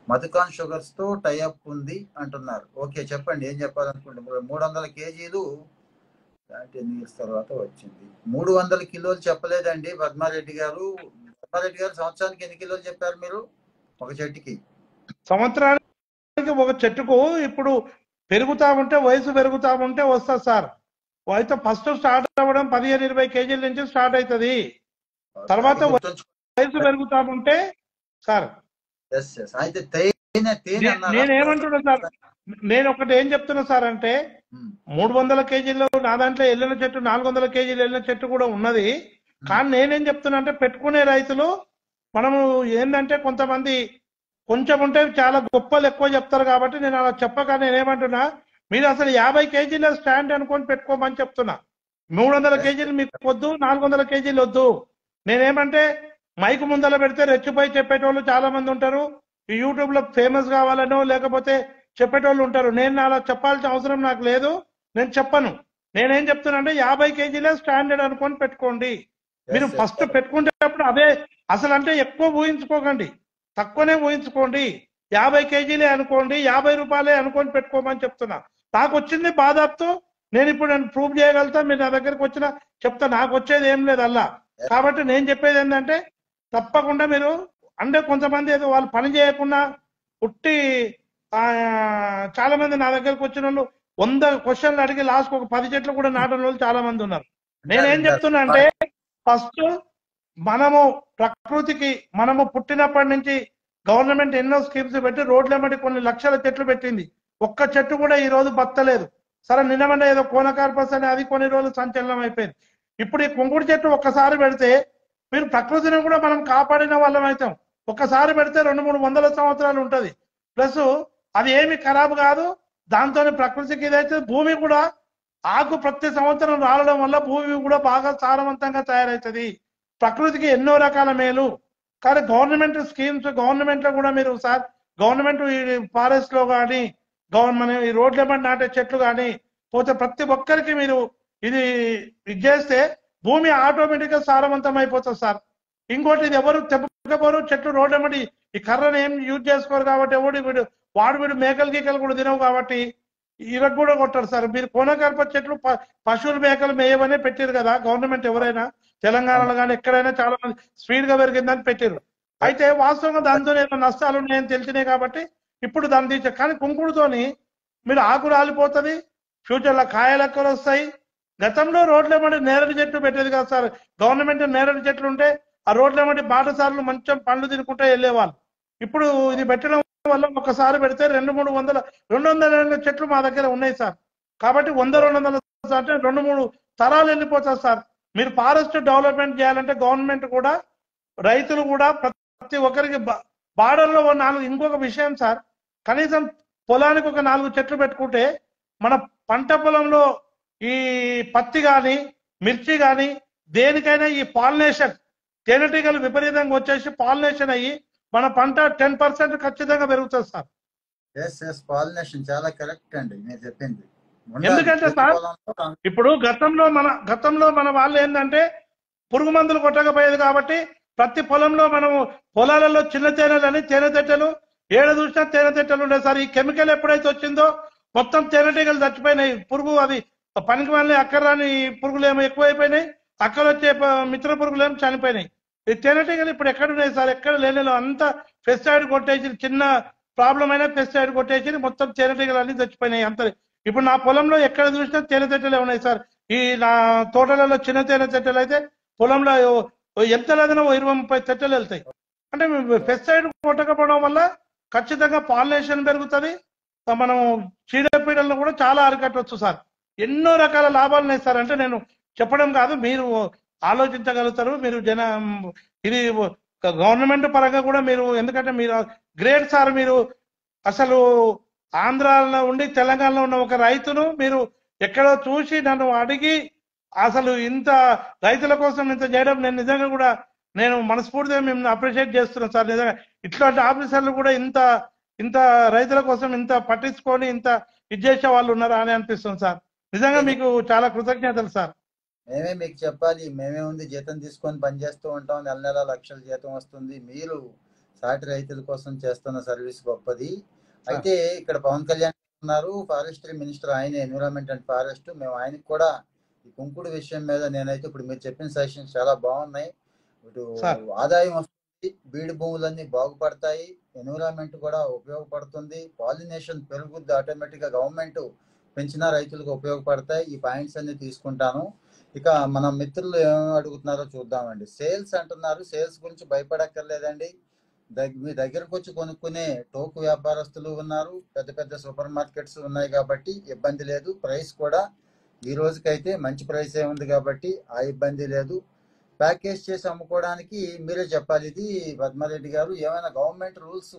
Madhucon sugars తో టైఅప్ ఉంది అంటున్నారు. ఓకే, చెప్పండి ఏం చెప్పాలనుకుంటున్నారు. 300 కేజీలు 10 ఇయర్స్ తర్వాత వచ్చింది. 300 కిలోలు చెప్పలేదండి పద్మారెడ్డి గారు. పద్మారెడ్డి గారు సంవత్సరానికి ఎన్ని కిలోలు చెప్పారు మీరు ఒక చెట్టుకి? సంవత్సరానికి ఒక చెట్టుకు ఇప్పుడు పెరుగుతా ఉంటే, వయసు పెరుగుతా ఉంటే వస్తుంది సార్. అయితే ఫస్ట్ స్టార్ట్ అవ్వడం 15-20 కేజీల నుంచి స్టార్ట్ అవుతుంది. తర్వాత వయసు పెరుగుతా ఉంటే సార్. అయితే నేనేమంటున్నా సార్, నేను ఒకటి ఏం చెప్తున్నా సార్ అంటే 300 కేజీలు నా దాంట్లో వెళ్ళిన చెట్టు, 400 కేజీలు వెళ్ళిన చెట్టు కూడా ఉన్నది. కానీ నేనేం చెప్తున్నా అంటే పెట్టుకునే రైతులు మనము ఏంటంటే కొంతమంది కొంచెం ఉంటే చాలా గొప్పలు ఎక్కువ చెప్తారు కాబట్టి నేను అలా చెప్పక నేనేమంటున్నా, మీరు అసలు 50 కేజీల స్టాండ్ అనుకొని పెట్టుకోమని చెప్తున్నా. 300 కేజీలు మీకు వద్దు, 400 కేజీలు వద్దు. నేనేమంటే మైకు ముందర పెడితే రెచ్చిపోయి చెప్పేటోళ్ళు చాలా మంది ఉంటారు. యూట్యూబ్ లో ఫేమస్ కావాలనో లేకపోతే చెప్పేటోళ్ళు ఉంటారు. నేను అలా చెప్పాల్సిన అవసరం నాకు లేదు, నేను చెప్పను. నేనేం చెప్తున్నా అంటే 50 కేజీలే స్టాండర్డ్ అనుకొని పెట్టుకోండి. మీరు ఫస్ట్ పెట్టుకునేటప్పుడు అదే అసలు అంటే ఎక్కువ ఊహించుకోకండి, తక్కువనే ఊహించుకోండి. 50 కేజీలే అనుకోండి, 50 రూపాయలే అనుకొని పెట్టుకోమని చెప్తున్నా. నాకు వచ్చింది బాధాప్తో నేను ప్రూవ్ చేయగలుగుతా. మీరు నా దగ్గరికి వచ్చినా చెప్తా, నాకు వచ్చేది ఏం లేదు అల్లా. కాబట్టి నేను చెప్పేది ఏంటంటే తప్పకుండా మీరు అంటే కొంతమంది ఏదో వాళ్ళు పని చేయకుండా పుట్టి చాలా మంది నా దగ్గరకు వచ్చిన వాళ్ళు 100 క్వశ్చన్లు అడిగి లాస్ట్ ఒక 10 చెట్లు కూడా నాటని వాళ్ళు చాలా మంది ఉన్నారు. నేనేం చెప్తున్నా అంటే ఫస్ట్ మనము ప్రకృతికి మనము పుట్టినప్పటి నుంచి గవర్నమెంట్ ఎన్నో స్కీమ్స్ పెట్టి రోడ్ల మట్టి కొన్ని లక్షల చెట్లు పెట్టింది. ఒక్క చెట్టు కూడా ఈ రోజు బతలేదు. సరే నిన్నమంటే ఏదో కోనకార్పస్ అని అది కొన్ని రోజులు సంచలనం అయిపోయింది. ఇప్పుడు ఈ కుంకుడు చెట్టు ఒక్కసారి పెడితే మీరు ప్రకృతిని కూడా మనం కాపాడిన వాళ్ళం అవుతాం. ఒక్కసారి పెడితే 200-300 సంవత్సరాలు ఉంటది. ప్లస్ అది ఏమి ఖరాబ్ కాదు. దాంతోనే ప్రకృతికి ఇదైతే భూమి కూడా ఆకు ప్రతి సంవత్సరం రావడం వల్ల భూమి కూడా బాగా సారవంతంగా తయారవుతుంది. ప్రకృతికి ఎన్నో రకాల మేలు. కానీ గవర్నమెంట్ స్కీమ్స్ గవర్నమెంట్ లో కూడా మీరు సార్ గవర్నమెంట్ ఫారెస్ట్ లో కానీ గవర్నమెంట్ ఈ రోడ్ల మీద నాటే చెట్లు కానీ పోతే ప్రతి ఒక్కరికి మీరు ఇది చేస్తే భూమి ఆటోమేటిక్ గా సారవంతం అయిపోతుంది సార్. ఇంకోటి ఇది ఎవరు నరకపోరు చెట్లు రోడ్డు ఎమ్మటి ఈ కర్రను ఏం యూజ్ చేసుకోరు కాబట్టి వీడు మేకలు గీకలు కూడా తినవు కాబట్టి ఇరకు కూడా కొట్టారు సార్. మీరు కోనకర్ప చెట్లు పశువులు మేకలు మేయమనే పెట్టారు కదా గవర్నమెంట్. ఎవరైనా తెలంగాణలో కానీ ఎక్కడైనా చాలా మంది స్పీడ్ గా పెరిగిందని పెట్టారు. అయితే వాస్తవంగా దాంతో ఏమైనా నష్టాలు ఉన్నాయని తెలిసినాయి కాబట్టి ఇప్పుడు దాన్ని తీర్చారు. కానీ కుంకుడుతోని మీరు ఆకు రాలిపోతుంది, ఫ్యూచర్ లో కాయలు ఎక్కువ వస్తాయి. గతంలో రోడ్ల వెంబడి నేరేడు చెట్లు పెట్టేది కదా సార్. గవర్నమెంట్ నేరేడు చెట్లు ఉంటే ఆ రోడ్ల వెంబడి బాటసార్లు మంచం పండ్లు తినుకుంటే వెళ్ళేవాళ్ళు. ఇప్పుడు ఇది పెట్టడం వల్ల ఒకసారి పెడితే 200 చెట్లు మా దగ్గర ఉన్నాయి సార్. కాబట్టి 100-200 అంటే 2-3 తరాలు వెళ్ళిపోతుంది సార్. మీరు ఫారెస్ట్ డెవలప్మెంట్ చేయాలంటే గవర్నమెంట్ కూడా రైతులు కూడా ప్రతి ఒక్కరికి బార్డర్లో 4 ఇంకొక విషయం సార్, కనీసం పొలానికి ఒక 4 చెట్లు పెట్టుకుంటే మన పంట పొలంలో ఈ పత్తి కానీ మిర్చి కానీ దేనికైనా ఈ పాలినేషన్ తేనెటీగలు విపరీతంగా వచ్చేసి పాలినేషన్ అయ్యి మన పంట 10% ఖచ్చితంగా పెరుగుతుంది సార్. పాలినేషన్ చాలా కరెక్ట్ అండి మీరు చెప్పింది. ఎందుకంటే సార్ ఇప్పుడు గతంలో మన వాళ్ళు ఏంటంటే పురుగు మందులు కొట్టకపోయేది కాబట్టి ప్రతి పొలంలో మనము పొలాలలో చిన్న తేనెలని తేనెతెట్టెలు ఏడ చూసినా తేనెతెట్టెలు ఉండే సార్. ఈ కెమికల్ ఎప్పుడైతే వచ్చిందో మొత్తం తేనెటీగలు చచ్చిపోయినాయి. పురుగు అది పనికి వాళ్ళని అక్కరాని పురుగులు ఏమో ఎక్కువైపోయినాయి, అక్కడ వచ్చే మిత్ర పురుగులు ఏమో చనిపోయినాయి. ఈ తేనెటీగలు ఇప్పుడు ఎక్కడ ఉన్నాయి సార్? ఎక్కడ లేనిలో అంతా పెస్టిసైడ్ కొట్టేసి, చిన్న ప్రాబ్లం అయినా పెస్టిసైడ్ కొట్టేసి మొత్తం తేనెటీగలు అన్ని చచ్చిపోయినాయి అంత. ఇప్పుడు నా పొలంలో ఎక్కడ చూసినా తేనెతెట్టెలే ఉన్నాయి సార్. ఈ నా తోటలలో చిన్న తేనెతెట్టెలు అయితే పొలంలో ఎంత లేదన్నా 20-30 తెట్టెలు వెళ్తాయి. అంటే పెస్టిసైడ్ కొట్టకపోవడం వల్ల ఖచ్చితంగా పాలినేషన్ పెరుగుతుంది. మనం చీడపీడలను కూడా చాలా అరికట్టవచ్చు సార్. ఎన్నో రకాల లాభాలు ఉన్నాయి సార్. అంటే నేను చెప్పడం కాదు, మీరు ఆలోచించగలుగుతారు. మీరు ఇది గవర్నమెంట్ పరంగా కూడా మీరు, ఎందుకంటే మీరు గ్రేట్ సార్. మీరు అసలు ఆంధ్రాలో ఉండి తెలంగాణలో ఉన్న ఒక రైతును మీరు ఎక్కడో చూసి నన్ను అడిగి అసలు ఇంత రైతుల కోసం ఇంత చేయడం నేను నిజంగా కూడా నేను మనస్ఫూర్తిగా మేము అప్రిషియేట్ చేస్తున్నాం సార్. నిజంగా ఇట్లాంటి ఆఫీసర్లు కూడా ఇంత రైతుల కోసం ఇంత పట్టించుకొని ఇంత ఇది చేసే వాళ్ళు ఉన్నారా అని అనిపిస్తుంది సార్. నిజంగా మీకు చాలా కృతజ్ఞతలు సార్. మేమే మీకు చెప్పాలి, మేమే ఉంది జీతం తీసుకొని పనిచేస్తూ ఉంటాం, నెల లక్షల జీతం వస్తుంది. మీరు సాటి రైతుల కోసం చేస్తున్న సర్వీస్ గొప్పది. అయితే ఇక్కడ పవన్ కళ్యాణ్ ఉన్నారు, ఫారెస్ట్రీ మినిస్టర్, ఆయన ఎన్విరాన్మెంట్ అండ్ ఫారెస్ట్. మేము ఆయనకి కూడా ఈ కుంకుడు విషయం మీద నేనైతే ఇప్పుడు మీరు చెప్పిన సజెషన్స్ చాలా బాగున్నాయి. ఇటు ఆదాయం వస్తుంది, బీడు భూములన్నీ బాగుపడతాయి, ఎన్విరాన్మెంట్ కూడా ఉపయోగపడుతుంది, పాలినేషన్ పెరుగుద్ది, ఆటోమేటిక్ గా గవర్నమెంట్ పెంచిన రైతులకు ఉపయోగపడతాయి. ఈ పాయింట్స్ అన్ని తీసుకుంటాను. ఇక మన మిత్రులు ఏమేమి అడుగుతున్నారో చూద్దామండి. సేల్స్ అంటున్నారు, సేల్స్ గురించి భయపడక్కర్లేదండి. మీ దగ్గరకు వచ్చి కొనుక్కునే టోకు వ్యాపారస్తులు ఉన్నారు, పెద్ద పెద్ద సూపర్ మార్కెట్స్ ఉన్నాయి కాబట్టి ఇబ్బంది లేదు. ప్రైస్ కూడా ఈ రోజుకైతే మంచి ప్రైసే ఉంది కాబట్టి ఆ ఇబ్బంది లేదు. ప్యాకేజ్ చేసి అమ్ముకోవడానికి మీరే చెప్పాలి. ఇది పద్మారెడ్డి గారు, ఏమైనా గవర్నమెంట్ రూల్స్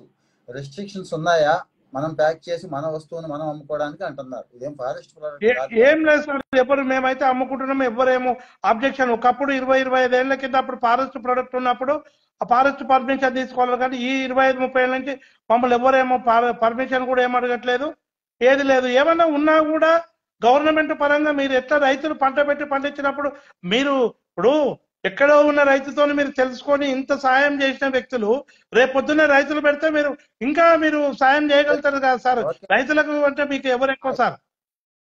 రెస్ట్రిక్షన్స్ ఉన్నాయా మనం ప్యాక్ చేసి మన వస్తువును మనం అమ్ముకోవడానికి అంటున్నారు? ఇదేం ఫారెస్ట్ ప్రోడక్ట్ ఏం లేదు సార్. ఎవరు మేమైతే అమ్ముకుంటున్నాం, ఎవరేమో అబ్జెక్షన్. ఒకప్పుడు 20-25 ఏళ్ల కింద అప్పుడు ఫారెస్ట్ ప్రొడక్ట్ ఉన్నప్పుడు ఆ ఫారెస్ట్ పర్మిషన్ తీసుకోవాలి. కానీ ఈ 25-30 ఏళ్ళ నుంచి మమ్మల్ని ఎవరేమో పర్మిషన్ కూడా ఏం అడగట్లేదు, ఏది లేదు. ఏమన్నా ఉన్నా కూడా గవర్నమెంట్ పరంగా మీరు ఎట్లా రైతులు పంట పెట్టి పండించినప్పుడు మీరు ఇప్పుడు ఎక్కడో ఉన్న రైతుతో మీరు తెలుసుకొని ఇంత సాయం చేసిన వ్యక్తులు రేపొద్దునే రైతులు పెడితే మీరు సాయం చేయగలుగుతారు కదా సార్. రైతులకు అంటే మీకు ఎవరు ఎక్కువ సార్?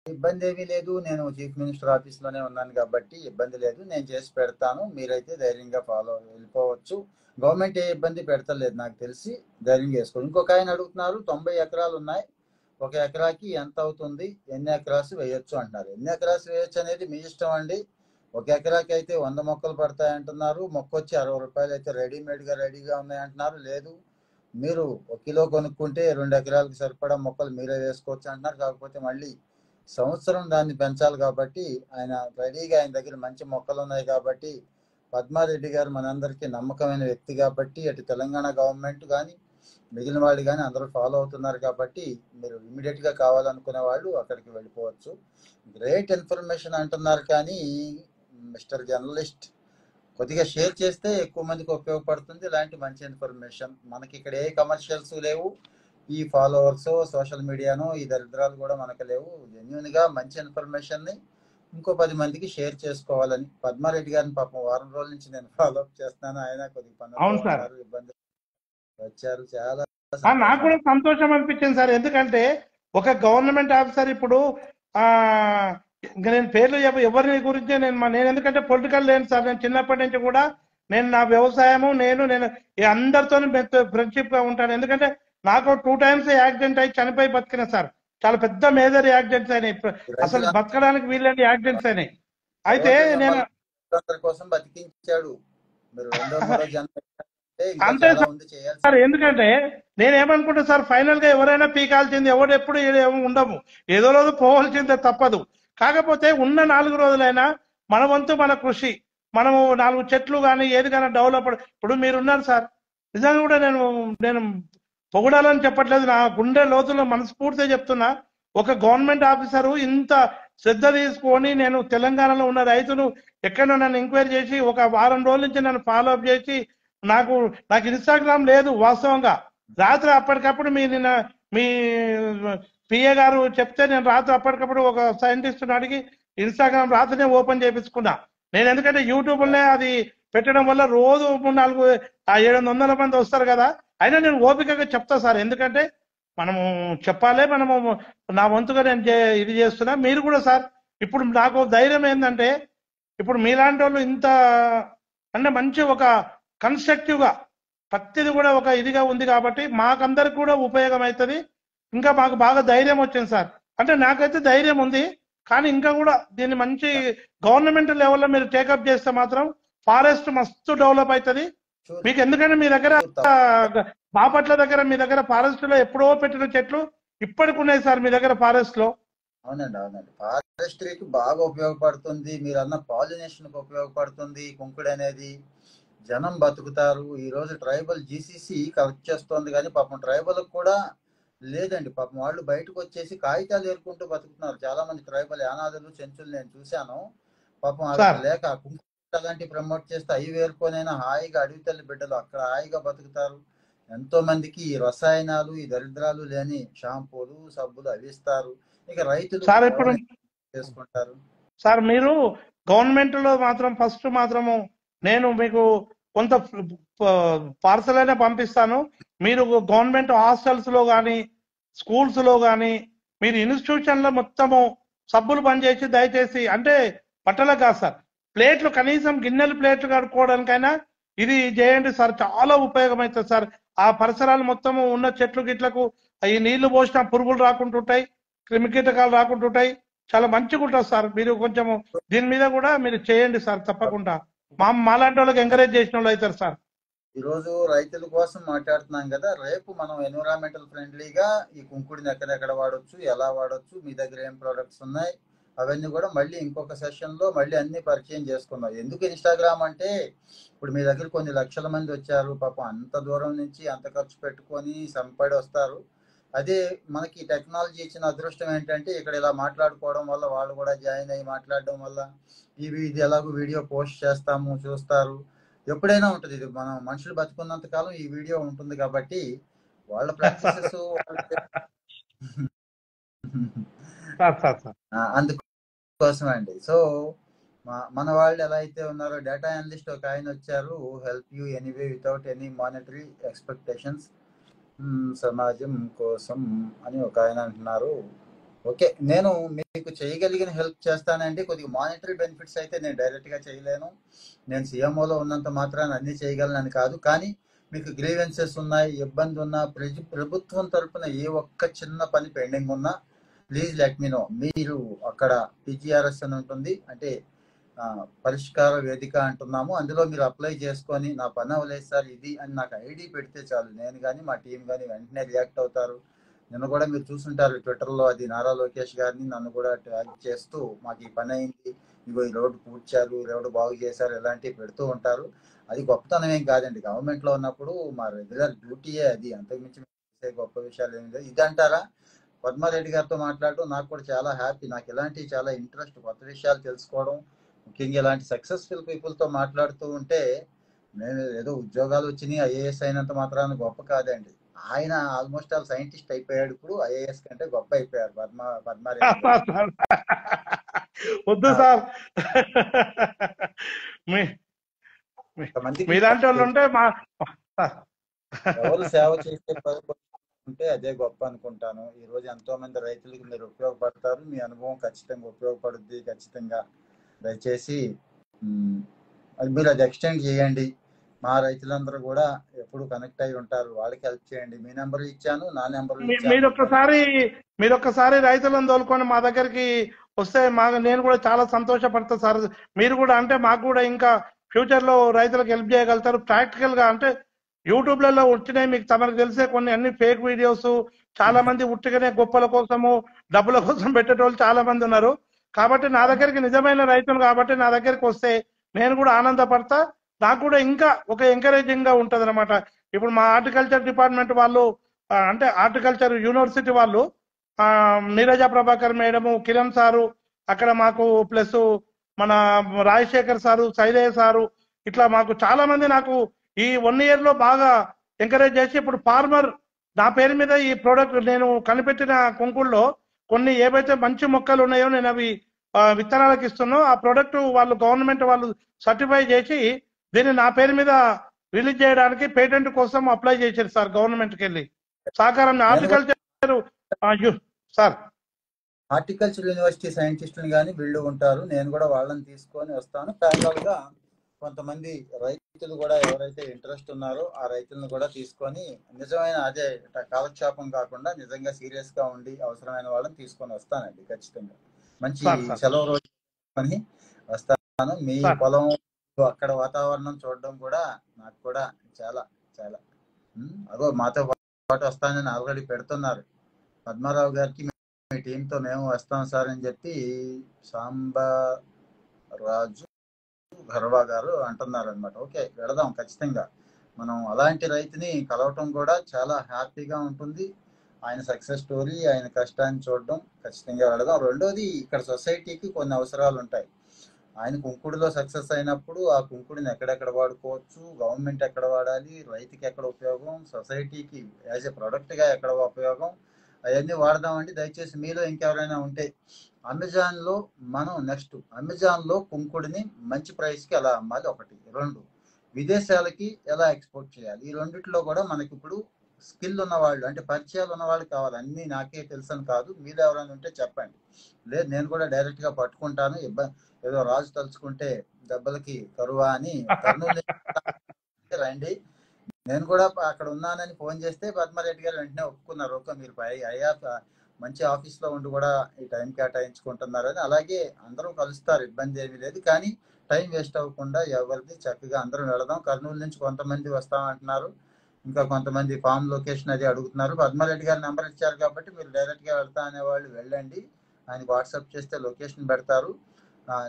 ఇబ్బంది ఏమీ లేదు. నేను చీఫ్ మినిస్టర్ ఆఫీస్ లోనే ఉన్నాను కాబట్టి ఇబ్బంది లేదు, నేను చేసి పెడతాను. మీరైతే ధైర్యంగా వెళ్ళిపోవచ్చు. గవర్నమెంట్ ఏ ఇబ్బంది పెడతలేదు నాకు తెలిసి, ధైర్యంగా వేసుకోండి. ఇంకొక ఆయన అడుగుతున్నారు, 90 ఎకరాలు ఉన్నాయి, 1 ఎకరాకి ఎంత అవుతుంది, ఎన్ని ఎకరాస్ వేయొచ్చు అంటున్నారు. ఎన్ని ఎకరాస్ వేయొచ్చు అనేది మీ ఇష్టం అండి. 1 ఎకరాకి అయితే 100 మొక్కలు పడతాయి అంటున్నారు. మొక్క వచ్చి 60 రూపాయలు అయితే రెడీగా ఉన్నాయి అంటున్నారు. లేదు, మీరు 1 కిలో కొనుక్కుంటే 2 ఎకరాలకు సరిపడా మొక్కలు మీరే వేసుకోవచ్చు అంటున్నారు. కాకపోతే మళ్ళీ సంవత్సరం దాన్ని పెంచాలి కాబట్టి ఆయన రెడీగా, ఆయన దగ్గర మంచి మొక్కలు ఉన్నాయి కాబట్టి, పద్మారెడ్డి గారు మనందరికీ నమ్మకమైన వ్యక్తి కాబట్టి, అటు తెలంగాణ గవర్నమెంట్ కానీ మిగిలిన వాళ్ళు కానీ అందరూ ఫాలో అవుతున్నారు కాబట్టి మీరు ఇమీడియట్ గా కావాలనుకునే వాళ్ళు అక్కడికి వెళ్ళిపోవచ్చు. గ్రేట్ ఇన్ఫర్మేషన్ అంటున్నారు కానీ మిస్టర్ జర్నలిస్ట్ కొద్దిగా షేర్ చేస్తే ఎక్కువ మందికి ఉపయోగపడుతుంది ఇలాంటి మంచి ఇన్ఫర్మేషన్. మనకి ఇక్కడ ఏ కమర్షియల్స్ లేవు, ఈ ఫాలోవర్స్ సోషల్ మీడియాను ఈ దరిద్రాలు కూడా మనకు లేవు. జెన్యున్ గా మంచి ఇన్ఫర్మేషన్ ని ఇంకో 10 మందికి షేర్ చేసుకోవాలని. పద్మారెడ్డి గారిని పాపం వారం రోజుల నుంచి నేను ఫాలో అప్ చేస్తున్నాను. ఆయన కొద్దిగా పనుల్లో అవును సార్. ఉన్నారు, ఇబ్బంది వచ్చారు. చాలా నాకు సంతోషం కూడా అండి. సంతోషం అనిపించింది సార్. ఎందుకంటే ఒక గవర్నమెంట్ ఆఫీసర్ ఇప్పుడు ఆ ఇంకా నేను పేర్లు ఎవరి గురించి నేను ఎందుకంటే పొలిటికల్ లేను సార్. నేను చిన్నప్పటి నుంచి కూడా నేను నా వ్యవసాయము నేను ఈ అందరితో ఫ్రెండ్షిప్ గా ఉంటాను. ఎందుకంటే నాకు 2 times యాక్సిడెంట్ అయి చనిపోయి బతికిన సార్. చాలా పెద్ద మేజర్ యాక్సిడెంట్స్ అయినాయి. అసలు రైతుల బతకడానికి వీళ్ళని యాక్సిడెంట్స్ అయినాయి. అయితే భగవంతుడు నేను మిమ్మల్ని రైతులందరి కోసం బతికించాడు. మీరు రెండో మూడో జన్మ ఎత్తితే ఇంకా అంతే చాలా ఉంది సార్. చేయాల్సింది. ఎందుకంటే నేనేమనుకుంటా సార్, ఫైనల్ గా ఎవరైనా పీకాల్సింది ఎవడు ఎప్పుడు ఉండము. ఏదో రోజు పోవాల్సిందే తప్పదు. కాకపోతే ఉన్న 4 రోజులైనా మన వంతు మన కృషి, మనము 4 చెట్లు కానీ ఏది కానీ డెవలప్. ఇప్పుడు మీరున్నారు సార్, నిజంగా కూడా నేను పొగడాలని చెప్పట్లేదు. నా గుండె లోతుల్లో మనస్ఫూర్తిగా చెప్తున్నా. ఒక గవర్నమెంట్ ఆఫీసరు ఇంత శ్రద్ధ తీసుకొని, నేను తెలంగాణలో ఉన్న రైతులు ఎక్కడో నన్ను ఎంక్వైరీ చేసి ఒక వారం రోజుల నుంచి నన్ను ఫాలో అప్ చేసి, నాకు నాకు ఇన్స్టాగ్రామ్ లేదు వాస్తవంగా. రాత్రి అప్పటికప్పుడు మీ పిఏ గారు చెప్తే నేను రాత్రి అప్పటికప్పుడు ఒక సైంటిస్ట్ అడిగి ఇన్స్టాగ్రామ్ రాత్రినే ఓపెన్ చేయించుకున్నా. నేను ఎందుకంటే యూట్యూబ్లోనే అది పెట్టడం వల్ల రోజు 3-4 700 మంది వస్తారు కదా. అయినా నేను ఓపికగా చెప్తా సార్. ఎందుకంటే మనము చెప్పాలి, మనము నా వంతుగా నేను ఇది చేస్తున్నా. మీరు కూడా సార్, ఇప్పుడు నాకు ధైర్యం ఏంటంటే, ఇప్పుడు మీలాంటి వాళ్ళు ఇంత అంటే మంచి ఒక కన్స్ట్రక్టివ్ గా ప్రతిది కూడా ఒక ఇదిగా ఉంది కాబట్టి మాకందరికి కూడా ఉపయోగం అవుతుంది. ఇంకా మాకు బాగా ధైర్యం వచ్చింది సార్. అంటే నాకైతే ధైర్యం ఉంది, కానీ ఇంకా కూడా దీన్ని మంచి గవర్నమెంట్ లెవెల్లో మీరు టేకప్ చేస్తే మాత్రం ఫారెస్ట్ మస్తు డెవలప్ అవుతుంది షూర్ మీకు. ఎందుకంటే మీ దగ్గర షూర్ తప్పకుండా. బాపట్ల దగ్గర మీ దగ్గర ఫారెస్ట్ లో ఎప్పుడో పెట్టిన చెట్లు ఇప్పటికి ఉన్నాయి సార్ మీ దగ్గర ఫారెస్ట్ లో. అవునండి, అవునండి. ఫారెస్ట్రీకి బాగా ఉపయోగపడుతుంది. మీరు అన్న పాలినేషన్ కి ఉపయోగపడుతుంది కుంకుడు అనేది. జనం బతుకుతారు. ఈ రోజు ట్రైబల్ జీసీసీ కలెక్ట్ చేస్తోంది, కానీ పాపం ట్రైబల్ కూడా లేదండి. పాపం వాళ్ళు బయటకు వచ్చేసి కాగితాలు ఏరుకుంటూ బతుకుతున్నారు. చాలా మంది ట్రైబల్ యానాదులు చెంచులు నేను చూశాను. పాపం వాళ్ళకి సార్ లేక కుంకుడు అలాంటివి ప్రమోట్ చేస్తే అవి వేరుకొనైనా హాయిగా అడవి తల్లి బిడ్డలు అక్కడ హాయిగా బతుకుతారు. ఎంతో మందికి ఈ రసాయనాలు, ఈ దరిద్రాలు లేని షాంపూలు, సబ్బులు అవి ఇస్తారు. ఇక రైతులు సార్ ఇప్పుడు కేవలం చేసుకుంటారు. సార్ మీరు గవర్నమెంట్ లో మాత్రం ఫస్ట్ మాత్రము నేను మీకు కొంత పార్సల్ అయినా పంపిస్తాను. మీరు గవర్నమెంట్ హాస్టల్స్ లో కానీ స్కూల్స్ లో కానీ మీరు ఇన్స్టిట్యూషన్ లో మొత్తము సబ్బులు పనిచేసి దయచేసి, అంటే బట్టలకు కాదు సార్, ప్లేట్లు కనీసం గిన్నెలు ప్లేట్లు కడుక్కోవడానికైనా ఇది చేయండి సార్. చాలా ఉపయోగం అవుతుంది సార్. ఆ పరిసరాలు మొత్తము ఉన్న చెట్లు గిట్లకు ఈ నీళ్లు పోసిన పురుగులు రాకుంటుంటాయి, క్రిమికీటకాలు రాకుంటుంటాయి. చాలా మంచిగా ఉంటుంది సార్. మీరు కొంచెం దీని మీద కూడా మీరు చేయండి సార్ తప్పకుండా. మాలాంటి వాళ్ళకి ఎంకరేజ్ చేసిన వాళ్ళు అవుతారు సార్. ఈ రోజు రైతుల కోసం మాట్లాడుతున్నాం కదా, రేపు మనం ఎన్విరాన్మెంటల్ ఫ్రెండ్లీగా ఈ కుంకుడిని ఎక్కడెక్కడ వాడొచ్చు, ఎలా వాడొచ్చు, మీ దగ్గర ఏం ప్రొడక్ట్స్ ఉన్నాయి, అవన్నీ కూడా మళ్ళీ ఇంకొక సెషన్ లో మళ్ళీ అన్ని పరిచయం చేసుకుందాం. ఎందుకు ఇన్స్టాగ్రామ్ అంటే, ఇప్పుడు మీ దగ్గర కొన్ని లక్షల మంది వచ్చారు, పాపం అంత దూరం నుంచి అంత ఖర్చు పెట్టుకొని సంపడి వస్తారు. అదే మనకి టెక్నాలజీ ఇచ్చిన అదృష్టం ఏంటంటే, ఇక్కడ ఇలా మాట్లాడుకోవడం వల్ల వాళ్ళు కూడా జాయిన్ అయ్యి మాట్లాడడం వల్ల ఇది ఎలాగో వీడియో పోస్ట్ చేస్తాము, చూస్తారు. ఎప్పుడైనా ఉంటుంది. ఇది మనం మనుషులు బతుకున్నంత కాలం ఈ వీడియో ఉంటుంది కాబట్టి వాళ్ళ ప్రాక్టీసెస్ సార్ సార్ సార్ అందుకోసం అండి. సో మన వాళ్ళు ఎలా అయితే ఉన్నారో, డేటా అనలిస్ట్ ఒక ఆయన వచ్చారు, help you anyway without any monetary expectations, సమాజం కోసం అని ఒక ఆయన అంటున్నారు. ఓకే, నేను మీకు చేయగలిగిన హెల్ప్ చేస్తానండి. కొద్దిగా మానిటరీ బెనిఫిట్స్ అయితే నేను డైరెక్ట్గా చేయలేను. నేను సీఎంఓలో ఉన్నంత మాత్రాన్ని అన్నీ చేయగలనని కాదు. కానీ మీకు గ్రీవెన్సెస్ ఉన్నాయి, ఇబ్బంది ఉన్నా, ప్రభుత్వం తరఫున ఏ ఒక్క చిన్న పని పెండింగ్ ఉన్నా ప్లీజ్ లెట్ మీ నో. మీరు అక్కడ పిజిఆర్ఎస్ అని ఉంటుంది, అంటే పరిష్కార వేదిక అంటున్నాము. అందులో మీరు అప్లై చేసుకొని నా పని అవ్వలేదు సార్ ఇది అని నాకు ఐడి పెడితే చాలు. నేను కానీ మా టీం కానీ వెంటనే రియాక్ట్ అవుతారు. నిన్న కూడా మీరు చూసుంటారు ట్విట్టర్లో, అది నారా లోకేష్ గారిని నన్ను కూడా ట్యాగ్ చేస్తూ మాకు ఈ పని అయింది, ఇగో ఈ రోడ్డు పూడ్చారు, ఈ రోడ్డు బాగు చేశారు, ఇలాంటివి పెడుతూ ఉంటారు. అది గొప్పతనం ఏం కాదండి. గవర్నమెంట్లో ఉన్నప్పుడు మా రెగ్యులర్ డ్యూటీయే అది. అంతకుమించి చేసే గొప్ప విషయాలు ఏమి లేదు. ఇదంటారా? పద్మారెడ్డి గారితో మాట్లాడటం నాకు కూడా చాలా హ్యాపీ. నాకు ఇలాంటి చాలా ఇంట్రెస్ట్, కొత్త విషయాలు తెలుసుకోవడం, ముఖ్యంగా ఇలాంటి సక్సెస్ఫుల్ పీపుల్తో మాట్లాడుతూ ఉంటే, నేను ఏదో ఉద్యోగాలు వచ్చినాయి ఐఏఎస్ అయినంత మాత్రాన గొప్ప కాదండి. ఆయన ఆల్మోస్ట్ ఆల్ సైంటిస్ట్ అయిపోయాడు. ఇప్పుడు ఐఏఎస్ కంటే గొప్ప అయిపోయారు పద్మారెడ్డి గారు. వద్దు సార్. మీ కొంతమందికి మీలాంటి వాళ్ళు ఉంటే మా ఎవరు సేవ చేసే ఉంటే అదే గొప్ప అనుకుంటాను. ఈ రోజు ఎంతో మంది రైతులకు మీరు ఉపయోగపడతారు. మీ అనుభవం ఖచ్చితంగా ఉపయోగపడుద్ది. ఖచ్చితంగా దయచేసి మీరు అది ఎక్స్టెండ్ చేయండి. మా రైతులందరూ కూడా ఎప్పుడు కనెక్ట్ అయి ఉంటారు. వాళ్ళకి హెల్ప్ చేయండి. మీ నెంబర్లు ఇచ్చాను, నా నెంబర్లు ఇచ్చాను. మీరొక్కసారి రైతులను తోలుకొని మా దగ్గరికి వస్తే నేను కూడా చాలా సంతోషపడతా సార్. మీరు కూడా అంటే మాకు కూడా ఇంకా ఫ్యూచర్ లో రైతులకు హెల్ప్ చేయగలుగుతారు. ప్రాక్టికల్ గా అంటే యూట్యూబ్లలో వచ్చినాయి మీకు తమకు తెలిసే కొన్ని అన్ని ఫేక్ వీడియోస్. చాలా మంది ఉట్టిగానే గొప్పల కోసము డబ్బుల కోసం పెట్టేటోళ్ళు చాలా మంది ఉన్నారు. కాబట్టి నా దగ్గరికి నిజమైన రైతులు కాబట్టి నా దగ్గరికి వస్తే నేను కూడా ఆనందపడతా. నాకు కూడా ఇంకా ఒక ఎంకరేజింగ్ గా ఉంటది అనమాట. ఇప్పుడు మా హార్టికల్చర్ డిపార్ట్మెంట్ వాళ్ళు అంటే హార్టికల్చర్ యూనివర్సిటీ వాళ్ళు నీరజ ప్రభాకర్ మేడము, కిరణ్ సారు అక్కడ మాకు, ప్లస్ మన రాజశేఖర్ సారు, శైలయ్య సారు, ఇట్లా మాకు చాలా మంది నాకు ఈ 1 year లో బాగా ఎంకరేజ్ చేసి ఇప్పుడు ఫార్మర్ నా పేరు మీద ఈ ప్రోడక్ట్ నేను కనిపెట్టిన కుంకుల్లో కొన్ని ఏవైతే మంచి మొక్కలు ఉన్నాయో నేను అవి విత్తనాలకు ఇస్తున్నా. ఆ ప్రోడక్ట్ వాళ్ళు గవర్నమెంట్ వాళ్ళు సర్టిఫై చేసి దీన్ని నా పేరు మీద రిలీజ్ చేయడానికి పేటెంట్ కోసం అప్లై చేశారు సార్ గవర్నమెంట్కి వెళ్ళి. సహకారం హార్టికల్చర్ సార్. హార్టికల్చర్ యూనివర్సిటీ సైంటిస్టులు కానీ వీళ్ళు ఉంటారు. నేను కూడా వాళ్ళని తీసుకొని వస్తాను. ప్యారలల్ గా కొంతమంది రైతులు కూడా ఎవరైతే ఇంట్రెస్ట్ ఉన్నారో ఆ రైతులను కూడా తీసుకొని నిజమైన అదే కాలక్షేపం కాకుండా నిజంగా సీరియస్ గా ఉండి అవసరమైన వాళ్ళని తీసుకొని వస్తానండి. ఖచ్చితంగా మంచి సెలవు రోజు అని వస్తాను. మీ పొలం అక్కడ వాతావరణం చూడడం కూడా నాకు కూడా చాలా చాలా అదో మాతో పాటు వస్తానని ఆల్రెడీ పెడుతున్నారు. పద్మారావు గారికి మీ టీంతో మేము వస్తాం సార్ అని చెప్పి సాంబరాజు ఘర్వా గారు అంటున్నారు అనమాట. ఓకే, వెళదాం ఖచ్చితంగా. మనం అలాంటి రైతుని కలవటం కూడా చాలా హ్యాపీగా ఉంటుంది. ఆయన సక్సెస్ స్టోరీ, ఆయన కష్టాన్ని చూడడం ఖచ్చితంగా వెళదాం. రెండోది, ఇక్కడ సొసైటీకి కొన్ని అవసరాలు ఉంటాయి. ఆయన కుంకుడులో సక్సెస్ అయినప్పుడు ఆ కుంకుడిని ఎక్కడెక్కడ వాడుకోవచ్చు, గవర్నమెంట్ ఎక్కడ వాడాలి, రైతుకి ఎక్కడ ఉపయోగం, సొసైటీకి యాజ్ ఎ ప్రొడక్ట్గా ఎక్కడ ఉపయోగం, అవన్నీ వాడదామండి. దయచేసి మీలో ఇంకెవరైనా ఉంటే అమెజాన్లో మనం నెక్స్ట్ అమెజాన్లో కుంకుడిని మంచి ప్రైస్కి ఎలా అమ్మాలి, ఒకటి. రెండు, విదేశాలకి ఎలా ఎక్స్పోర్ట్ చేయాలి. ఈ రెండిట్లో కూడా మనకి ఇప్పుడు స్కిల్ ఉన్నవాళ్ళు అంటే పరిచయాలు ఉన్నవాళ్ళు కావాలి. అన్నీ నాకే తెలుసని కాదు, మీరు ఎవరైనా ఉంటే చెప్పండి. లేదు నేను కూడా డైరెక్ట్గా పట్టుకుంటాను, ఏదో రాజు తలుచుకుంటే దెబ్బలకి కరువా అని కర్నూలు రండి. నేను కూడా అక్కడ ఉన్నానని ఫోన్ చేస్తే పద్మారెడ్డి గారు వెంటనే ఒప్పుకున్నారు. ఓకే, మీరు అయ్యా మంచి ఆఫీస్లో ఉండి కూడా ఈ టైం కేటాయించుకుంటున్నారని. అలాగే అందరూ కలుస్తారు, ఇబ్బంది ఏమీ లేదు. కానీ టైం వేస్ట్ అవ్వకుండా ఎవరిది చక్కగా అందరం వెళదాం. కర్నూలు నుంచి కొంతమంది వస్తామంటున్నారు, ఇంకా కొంతమంది ఫామ్ లొకేషన్ అది అడుగుతున్నారు. పద్మారెడ్డి గారు నెంబర్ ఇచ్చారు కాబట్టి మీరు డైరెక్ట్గా వెళ్తా అనేవాళ్ళు వెళ్ళండి, ఆయనకి వాట్సాప్ చేస్తే లొకేషన్ పెడతారు.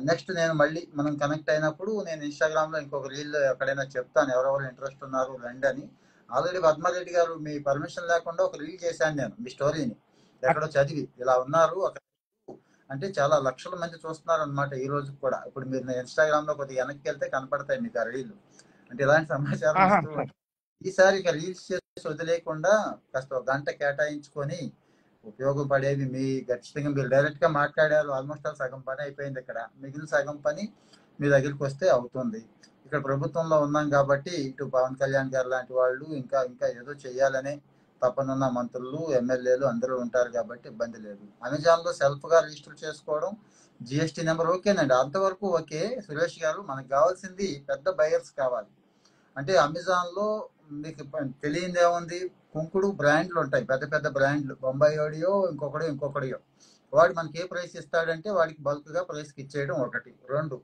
నెక్స్ట్ నేను మళ్ళీ మనం కనెక్ట్ అయినప్పుడు నేను ఇన్స్టాగ్రామ్లో ఇంకొక రీల్ ఎక్కడైనా చెప్తాను ఎవరెవరు ఇంట్రెస్ట్ ఉన్నారు రండి అని. ఆల్రెడీ పద్మారెడ్డి గారు మీ పర్మిషన్ లేకుండా ఒక రీల్ చేశాను నేను, మీ స్టోరీని ఎక్కడో చదివి ఇలా ఉన్నారు అంటే చాలా లక్షల మంది చూస్తున్నారు అనమాట ఈ రోజు కూడా. ఇప్పుడు మీరు ఇన్స్టాగ్రామ్లో కొద్దిగా వెనక్కి వెళ్తే కనపడతాయి మీకు ఆ రీల్. అంటే ఇలాంటి సమాచారం ఇస్తూ ఉంటారు. ఈసారి ఇక రీల్స్ చేసి వదిలేయకుండా కాస్త ఒక గంట కేటాయించుకొని ఉపయోగపడేవి మీ ఖచ్చితంగా మీరు డైరెక్ట్గా మాట్లాడారు. ఆల్మోస్ట్ సగం పని అయిపోయింది. ఇక్కడ మిగిలిన సగం పని మీ దగ్గరికి వస్తే అవుతుంది. ఇక్కడ ప్రభుత్వంలో ఉన్నాం కాబట్టి ఇటు పవన్ కళ్యాణ్ గారు లాంటి వాళ్ళు ఇంకా ఇంకా ఏదో చేయాలనే తప్పనున్న మంత్రులు, ఎమ్మెల్యేలు అందరూ ఉంటారు కాబట్టి ఇబ్బంది లేదు. అమెజాన్లో సెల్ఫ్గా రిజిస్టర్ చేసుకోవడం, జిఎస్టీ నెంబర్ ఓకేనండి, అంతవరకు ఓకే. సురేష్ గారు మనకు కావాల్సింది పెద్ద బయర్స్ కావాలి. అంటే అమెజాన్లో మీకు తెలియంది ఏముంది, కుంకుడు బ్రాండ్లు ఉంటాయి, పెద్ద పెద్ద బ్రాండ్లు, బొంబాయిడియో ఇంకొకడియో. వాడు మనకి ఏ ప్రైస్ ఇస్తాడంటే వాడికి బల్క్గా ప్రైస్కి ఇచ్చేయడం ఒకటి. రెండు,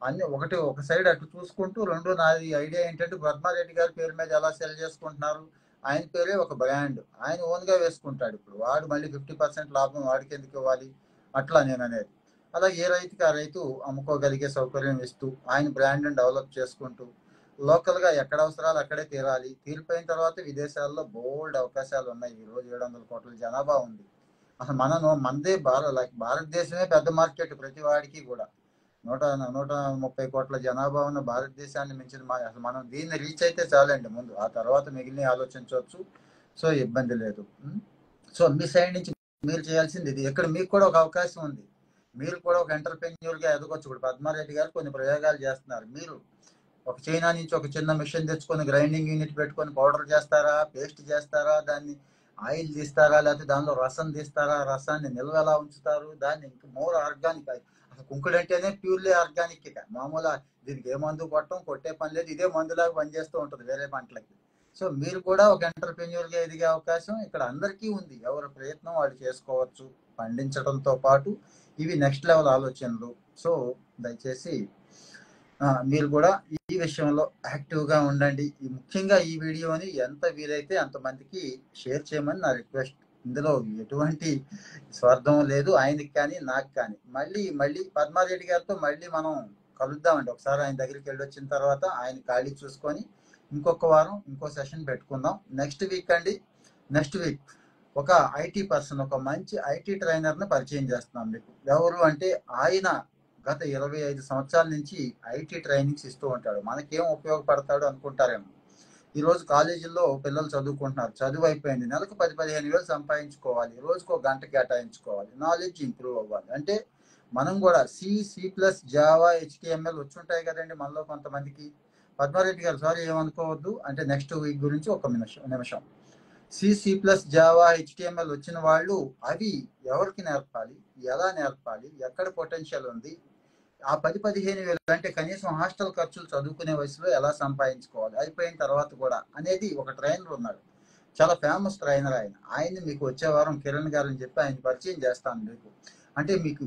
అన్ని ఒక సైడ్ అటు చూసుకుంటూ, రెండు నాది ఐడియా ఏంటంటే పద్మారెడ్డి గారి పేరు మీద ఎలా సెల్ చేసుకుంటున్నారు, ఆయన పేరే ఒక బ్రాండ్, ఆయన ఓన్గా వేసుకుంటాడు. ఇప్పుడు వాడు మళ్ళీ 50% లాభం వాడికి ఎందుకు ఇవ్వాలి, అట్లా నేను అనేది. అలాగే ఏ రైతుకి ఆ రైతు అమ్ముకోగలిగే సౌకర్యం ఇస్తూ ఆయన బ్రాండ్ని డెవలప్ చేసుకుంటూ లోకల్గా ఎక్కడ అవసరాలు అక్కడే తీరాలి. తీరిపోయిన తర్వాత విదేశాల్లో బోల్డ్ అవకాశాలు ఉన్నాయి. ఈరోజు 700 కోట్ల జనాభా ఉంది. అసలు మనదే భారతదేశమే పెద్ద మార్కెట్ ప్రతి వాడికి కూడా. 130 కోట్ల జనాభా ఉన్న భారతదేశాన్ని మించిన అసలు మనం దీన్ని రీచ్ అయితే చాలండి ముందు, ఆ తర్వాత మిగిలిన ఆలోచించవచ్చు. సో ఇబ్బంది లేదు. సో మీ సైడ్ నుంచి మీరు చేయాల్సింది ఇది. ఇక్కడ మీకు కూడా ఒక అవకాశం ఉంది. మీరు కూడా ఒక ఎంటర్ప్రెన్యూర్ గా ఎదగొచ్చు. ఇప్పుడు పద్మారెడ్డి గారు కొన్ని ప్రయోగాలు చేస్తున్నారు. మీరు ఒక చైనా నుంచి ఒక చిన్న మిషన్ తెచ్చుకొని గ్రైండింగ్ యూనిట్ పెట్టుకొని పౌడర్ చేస్తారా, పేస్ట్ చేస్తారా, దాన్ని ఆయిల్ తీస్తారా, లేకపోతే దానిలో రసం తీస్తారా, రసాన్ని నిల్వ ఎలా ఉంచుతారు, దాన్ని ఇంకా మోర్ ఆర్గానిక్. అసలు కుంకుడు అంటేనే ప్యూర్లీ ఆర్గానిక్. ఇక మామూలు దీనికి ఏ మందు కొట్టే పని లేదు, ఇదే మందులాగా పనిచేస్తూ ఉంటుంది వేరే పంటలకి. సో మీరు కూడా ఒక ఎంటర్ప్రెన్యూర్ గా ఎదిగే అవకాశం ఇక్కడ అందరికీ ఉంది. ఎవరి ప్రయత్నం వాళ్ళు చేసుకోవచ్చు పండించడంతో పాటు. ఇవి నెక్స్ట్ లెవెల్ ఆలోచనలు. సో దయచేసి మీరు కూడా ఈ విషయంలో యాక్టివ్గా ఉండండి. ముఖ్యంగా ఈ వీడియోని ఎంత వీలైతే అంతమందికి షేర్ చేయమని నా రిక్వెస్ట్. ఇందులో ఎటువంటి స్వార్థం లేదు, ఆయనకి కానీ నాకు కానీ. మళ్ళీ పద్మారెడ్డి గారితో మళ్ళీ మనం కలుద్దామండి. ఒకసారి ఆయన దగ్గరికి వెళ్ళి వచ్చిన తర్వాత ఆయన ఖాళీ చూసుకొని ఇంకొక వారం ఇంకో సెషన్ పెట్టుకుందాం. నెక్స్ట్ వీక్ ఒక ఐటీ పర్సన్, ఒక మంచి ఐటీ ట్రైనర్ని పరిచయం చేస్తున్నాం మీకు. ఎవరు అంటే ఆయన గత 25 సంవత్సరాల నుంచి ఐటీ ట్రైనింగ్స్ ఇస్తూ ఉంటాడు. మనకేం ఉపయోగపడతాడు అనుకుంటారేమో. ఈరోజు కాలేజీల్లో పిల్లలు చదువుకుంటున్నారు, చదువు అయిపోయింది, నెలకు 10-15 వేలు సంపాదించుకోవాలి, రోజుకు 1 గంట కేటాయించుకోవాలి, నాలెడ్జ్ ఇంప్రూవ్ అవ్వాలి అంటే మనం కూడా C++, జావా, HTML వచ్చుంటాయి కదండి మనలో కొంతమందికి. పద్మారెడ్డి గారు సారీ ఏమనుకోవద్దు, అంటే నెక్స్ట్ వీక్ గురించి ఒక నిమిషం. C++, జావా, HTML వచ్చిన వాళ్ళు అవి ఎవరికి నేర్పాలి, ఎలా నేర్పాలి, ఎక్కడ పొటెన్షియల్ ఉంది, ఆ 10-15 వేలు అంటే కనీసం హాస్టల్ ఖర్చులు చదువుకునే వయసులో ఎలా సంపాదించుకోవాలి, అయిపోయిన తర్వాత కూడా అనేది ఒక ట్రైనర్ ఉన్నాడు. చాలా ఫేమస్ ట్రైనర్ ఆయన మీకు వచ్చే వారం కిరణ్ గారు అని చెప్పి ఆయన పరిచయం చేస్తాను మీకు. అంటే మీకు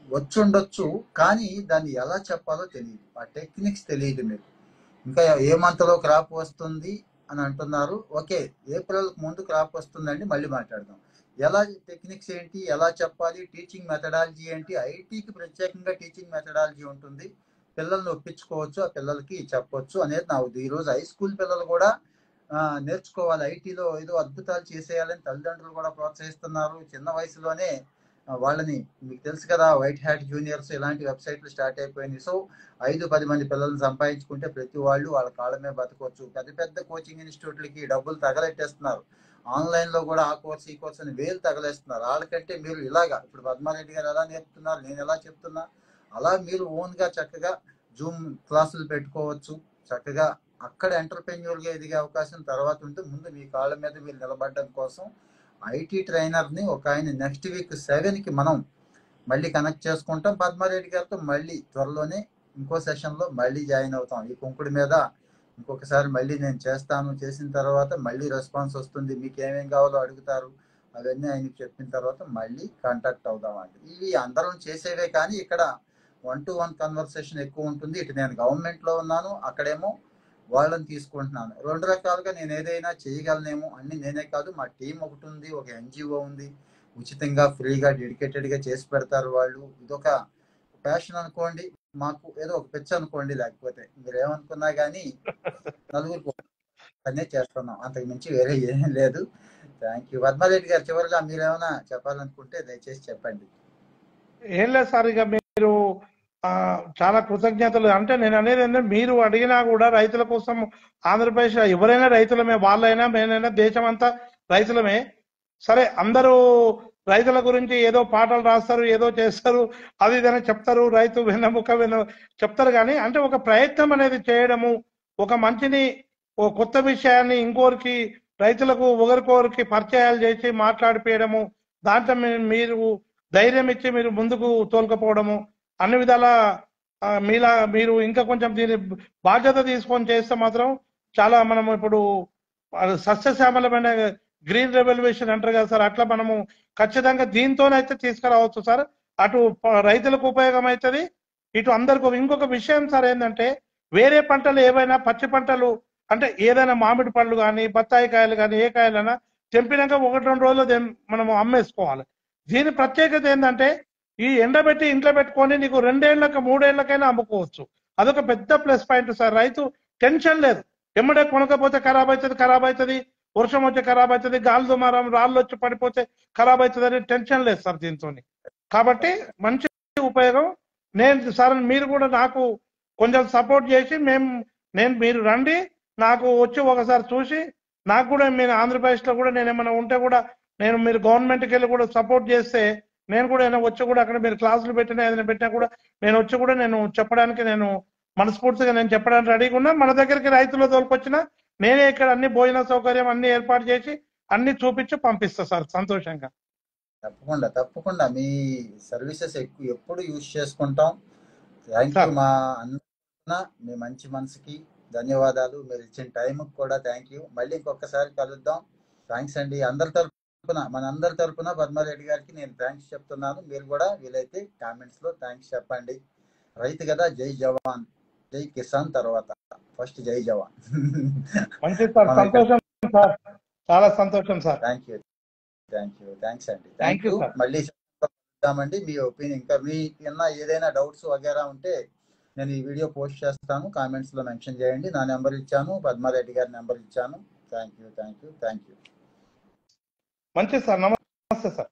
వచ్చుండొచ్చు కానీ దాన్ని ఎలా చెప్పాలో తెలియదు, ఆ టెక్నిక్స్ తెలియదు మీకు. ఇంకా ఏ మంత్లో క్రాప్ వస్తుంది అని అంటున్నారు. ఓకే, ఏప్రిల్ ముందు క్రాప్ వస్తుందండి, మళ్ళీ మాట్లాడదాం. ఎలా టెక్నిక్స్ ఏంటి, ఎలా చెప్పాలి, టీచింగ్ మెథడాలజీ ఏంటి, ఐటీకి ప్రత్యేకంగా టీచింగ్ మెథడాలజీ ఉంటుంది, పిల్లల్ని ఒప్పించుకోవచ్చు, ఆ పిల్లలకి చెప్పొచ్చు అనేది నా ఉద్దేశం. ఈరోజు హై స్కూల్ పిల్లలు కూడా నేర్చుకోవాలి, ఐటీలో ఏదో అద్భుతాలు చేసేయాలని తల్లిదండ్రులు కూడా ప్రోత్సహిస్తున్నారు. చిన్న వయసులోనే వాళ్ళని, మీకు తెలుసు కదా వైట్ హ్యాట్ జూనియర్స్ ఇలాంటి వెబ్సైట్లు స్టార్ట్ అయిపోయినాయి. సో 5-10 మంది పిల్లల్ని సంపాదించుకుంటే ప్రతి వాళ్ళు వాళ్ళ కాళ్ళ మీద బతకొచ్చు. పెద్ద కోచింగ్ ఇన్స్టిట్యూట్లకి డబ్బులు తగలెట్టేస్తున్నారు. ఆన్లైన్లో కూడా ఆ కోర్స్ ఈ కోర్స్ అని వేలు తగలేస్తున్నారు. వాళ్ళకంటే మీరు ఇలాగా ఇప్పుడు పద్మారెడ్డి గారు ఎలా నేర్పుతున్నారు, నేను ఎలా చెప్తున్నా, అలా మీరు ఓన్గా చక్కగా జూమ్ క్లాసులు పెట్టుకోవచ్చు. చక్కగా అక్కడ ఎంటర్ప్రెన్యూర్గా ఎదిగే అవకాశం తర్వాత ఉంటే, ముందు మీ కాళ్ళ మీద మీరు నిలబడడం కోసం ఐటీ ట్రైనర్ని ఒక ఆయన నెక్స్ట్ వీక్ 7కి మనం మళ్ళీ కనెక్ట్ చేసుకుంటాం. పద్మారెడ్డి గారితో మళ్ళీ త్వరలోనే ఇంకో సెషన్లో మళ్ళీ జాయిన్ అవుతాం. ఈ కుంకుడు మీద ఇంకొకసారి మళ్ళీ నేను చేస్తాను. చేసిన తర్వాత మళ్ళీ రెస్పాన్స్ వస్తుంది, మీకు ఏమేం కావాలో అడుగుతారు, అవన్నీ ఆయనకి చెప్పిన తర్వాత మళ్ళీ కాంటాక్ట్ అవుదామండి. ఇవి అందరం చేసేవే కానీ ఇక్కడ 1-to-1 కన్వర్సేషన్ ఎక్కువ ఉంటుంది. ఇటు నేను గవర్నమెంట్లో ఉన్నాను, అక్కడేమో వాళ్ళని తీసుకుంటున్నాను. 2 రకాలుగా నేను ఏదైనా చేయగలనేమో. అన్ని నేనే కాదు, మా టీం ఒకటి ఉంది, ఒక NGO ఉంది, ఉచితంగా ఫ్రీగా డెడికేటెడ్గా చేసి పెడతారు వాళ్ళు. ఇదొక ప్యాషన్ అనుకోండి, మాకు ఏదో ఒక పిచ్చ అనుకోండి, లేకపోతే మీరు ఏమనుకున్నా కానీ నలుగురు అనే చేస్తున్నాం, అంతకు మించి వేరే ఏం లేదు. Thank you. పద్మారెడ్డి గారు చివరిగా మీరేమైనా చెప్పాలనుకుంటే దయచేసి చెప్పండి. ఏం లేదు సార్, ఇక మీరు చాలా కృతజ్ఞతలు. అంటే నేను అనేది ఏంటంటే, మీరు అడిగినా కూడా రైతుల కోసం ఆంధ్రప్రదేశ్ ఎవరైనా రైతులమే, వాళ్ళైనా మేనైనా దేశం అంతా రైతులమే. సరే, అందరూ రైతుల గురించి ఏదో పాటలు రాస్తారు, ఏదో చేస్తారు, అది ఇదని చెప్తారు, రైతు వెన్నెముక చెప్తారు. కానీ అంటే ఒక ప్రయత్నం అనేది చేయడము, ఒక మంచిని, ఒక కొత్త విషయాన్ని ఇంకోరికి, రైతులకు ఒకరికొకరికి పరిచయాలు చేసి మాట్లాడిపోయడము, దాంట్లో మీరు ధైర్యం ఇచ్చి మీరు ముందుకు తోలుకపోవడము, అన్ని విధాల మీలా మీరు ఇంకా కొంచెం దీని బాధ్యత తీసుకొని చేస్తే మాత్రం చాలా మనం ఇప్పుడు సస్యశ్యామలమైన గ్రీన్ రెవల్యూషన్ అంటారు కదా సార్, అట్లా మనము ఖచ్చితంగా దీంతోనైతే తీసుకురావచ్చు సార్. అటు రైతులకు ఉపయోగం అవుతుంది, ఇటు అందరికి. ఇంకొక విషయం సార్ ఏంటంటే, వేరే పంటలు ఏవైనా పచ్చి పంటలు అంటే ఏదైనా మామిడి పళ్ళు కానీ, బత్తాయి కాయలు కానీ, ఏ కాయలైనా తెంపినాక 1-2 రోజులు మనము అమ్మేసుకోవాలి. దీని ప్రత్యేకత ఏంటంటే, ఈ ఎండబెట్టి ఇంట్లో పెట్టుకొని నీకు 2 ఏళ్లకు 3 ఏళ్లకైనా అమ్ముకోవచ్చు. అదొక పెద్ద ప్లస్ పాయింట్ సార్. రైతు టెన్షన్ లేదు, ఎమ్మడే కొనకపోతే ఖరాబ్ అవుతుంది, వర్షం వచ్చి ఖరాబ్ అవుతుంది, గాలి దుమారం రాళ్ళు వచ్చి పడిపోతే ఖరాబ్ అవుతుంది అని టెన్షన్ లేదు సార్ దీంతో. కాబట్టి మంచి ఉపయోగం. నేను సార్ మీరు కూడా నాకు కొంచెం సపోర్ట్ చేసి మీరు రండి, నాకు వచ్చి ఒకసారి చూసి, నాకు కూడా మీరు ఆంధ్రప్రదేశ్లో కూడా నేను ఏమైనా ఉంటే కూడా, నేను మీరు గవర్నమెంట్కి వెళ్ళి కూడా సపోర్ట్ చేస్తే నేను కూడా ఏదైనా వచ్చి కూడా అక్కడ మీరు క్లాసులు పెట్టినా ఏదైనా పెట్టినా కూడా నేను వచ్చి కూడా నేను చెప్పడానికి నేను మనస్ఫూర్తిగా నేను చెప్పడానికి రెడీగా ఉన్నా. మన దగ్గరికి రైతులు తోలుకొచ్చినా నేనే ఇక్కడ అన్ని భోజన సౌకర్యం అన్ని ఏర్పాటు చేసి అన్ని చూపించి పంపిస్తా సార్ సంతోషంగా. తప్పకుండా తప్పకుండా మీ సర్వీసెస్ ఎప్పుడు యూజ్ చేసుకుంటాం. థ్యాంక్ యూ సార్ మా అన్న, మీ మంచి మనసుకి ధన్యవాదాలు. మీరు ఇచ్చిన టైంకి కూడా థ్యాంక్ యూ. మళ్ళీ ఇంకొకసారి కలుద్దాం. థ్యాంక్స్ అండి. అందరి తరపున మనందరి తరపున పద్మారెడ్డి గారికి నేను థ్యాంక్స్ చెప్తున్నాను. మీరు కూడా వీలైతే కామెంట్స్ లో థ్యాంక్స్ చెప్పండి. రైతు కదా, జై జవాన్ జై కిసాన్, తర్వాత ఫస్ట్ జై జవాన్. మంచిది సార్, మనం ఇక్కడ సంతోషం సార్, చాలా సంతోషం సార్. థ్యాంక్ యూ థ్యాంక్స్ అండి. Thank thank you you. Sir. మళ్ళీ చెప్తామండి. మీ ఒపీనియన్ ఇంకా మీ ఏదైనా డౌట్స్ వగేరా ఉంటే నేను ఈ వీడియో పోస్ట్ చేస్తాను. కామెంట్స్ లో మెన్షన్ చేయండి. నా నెంబర్ ఇచ్చాను, పద్మారెడ్డి గారి నెంబర్ ఇచ్చాను. Thank you. మంచిది సార్, నమస్తే సార్.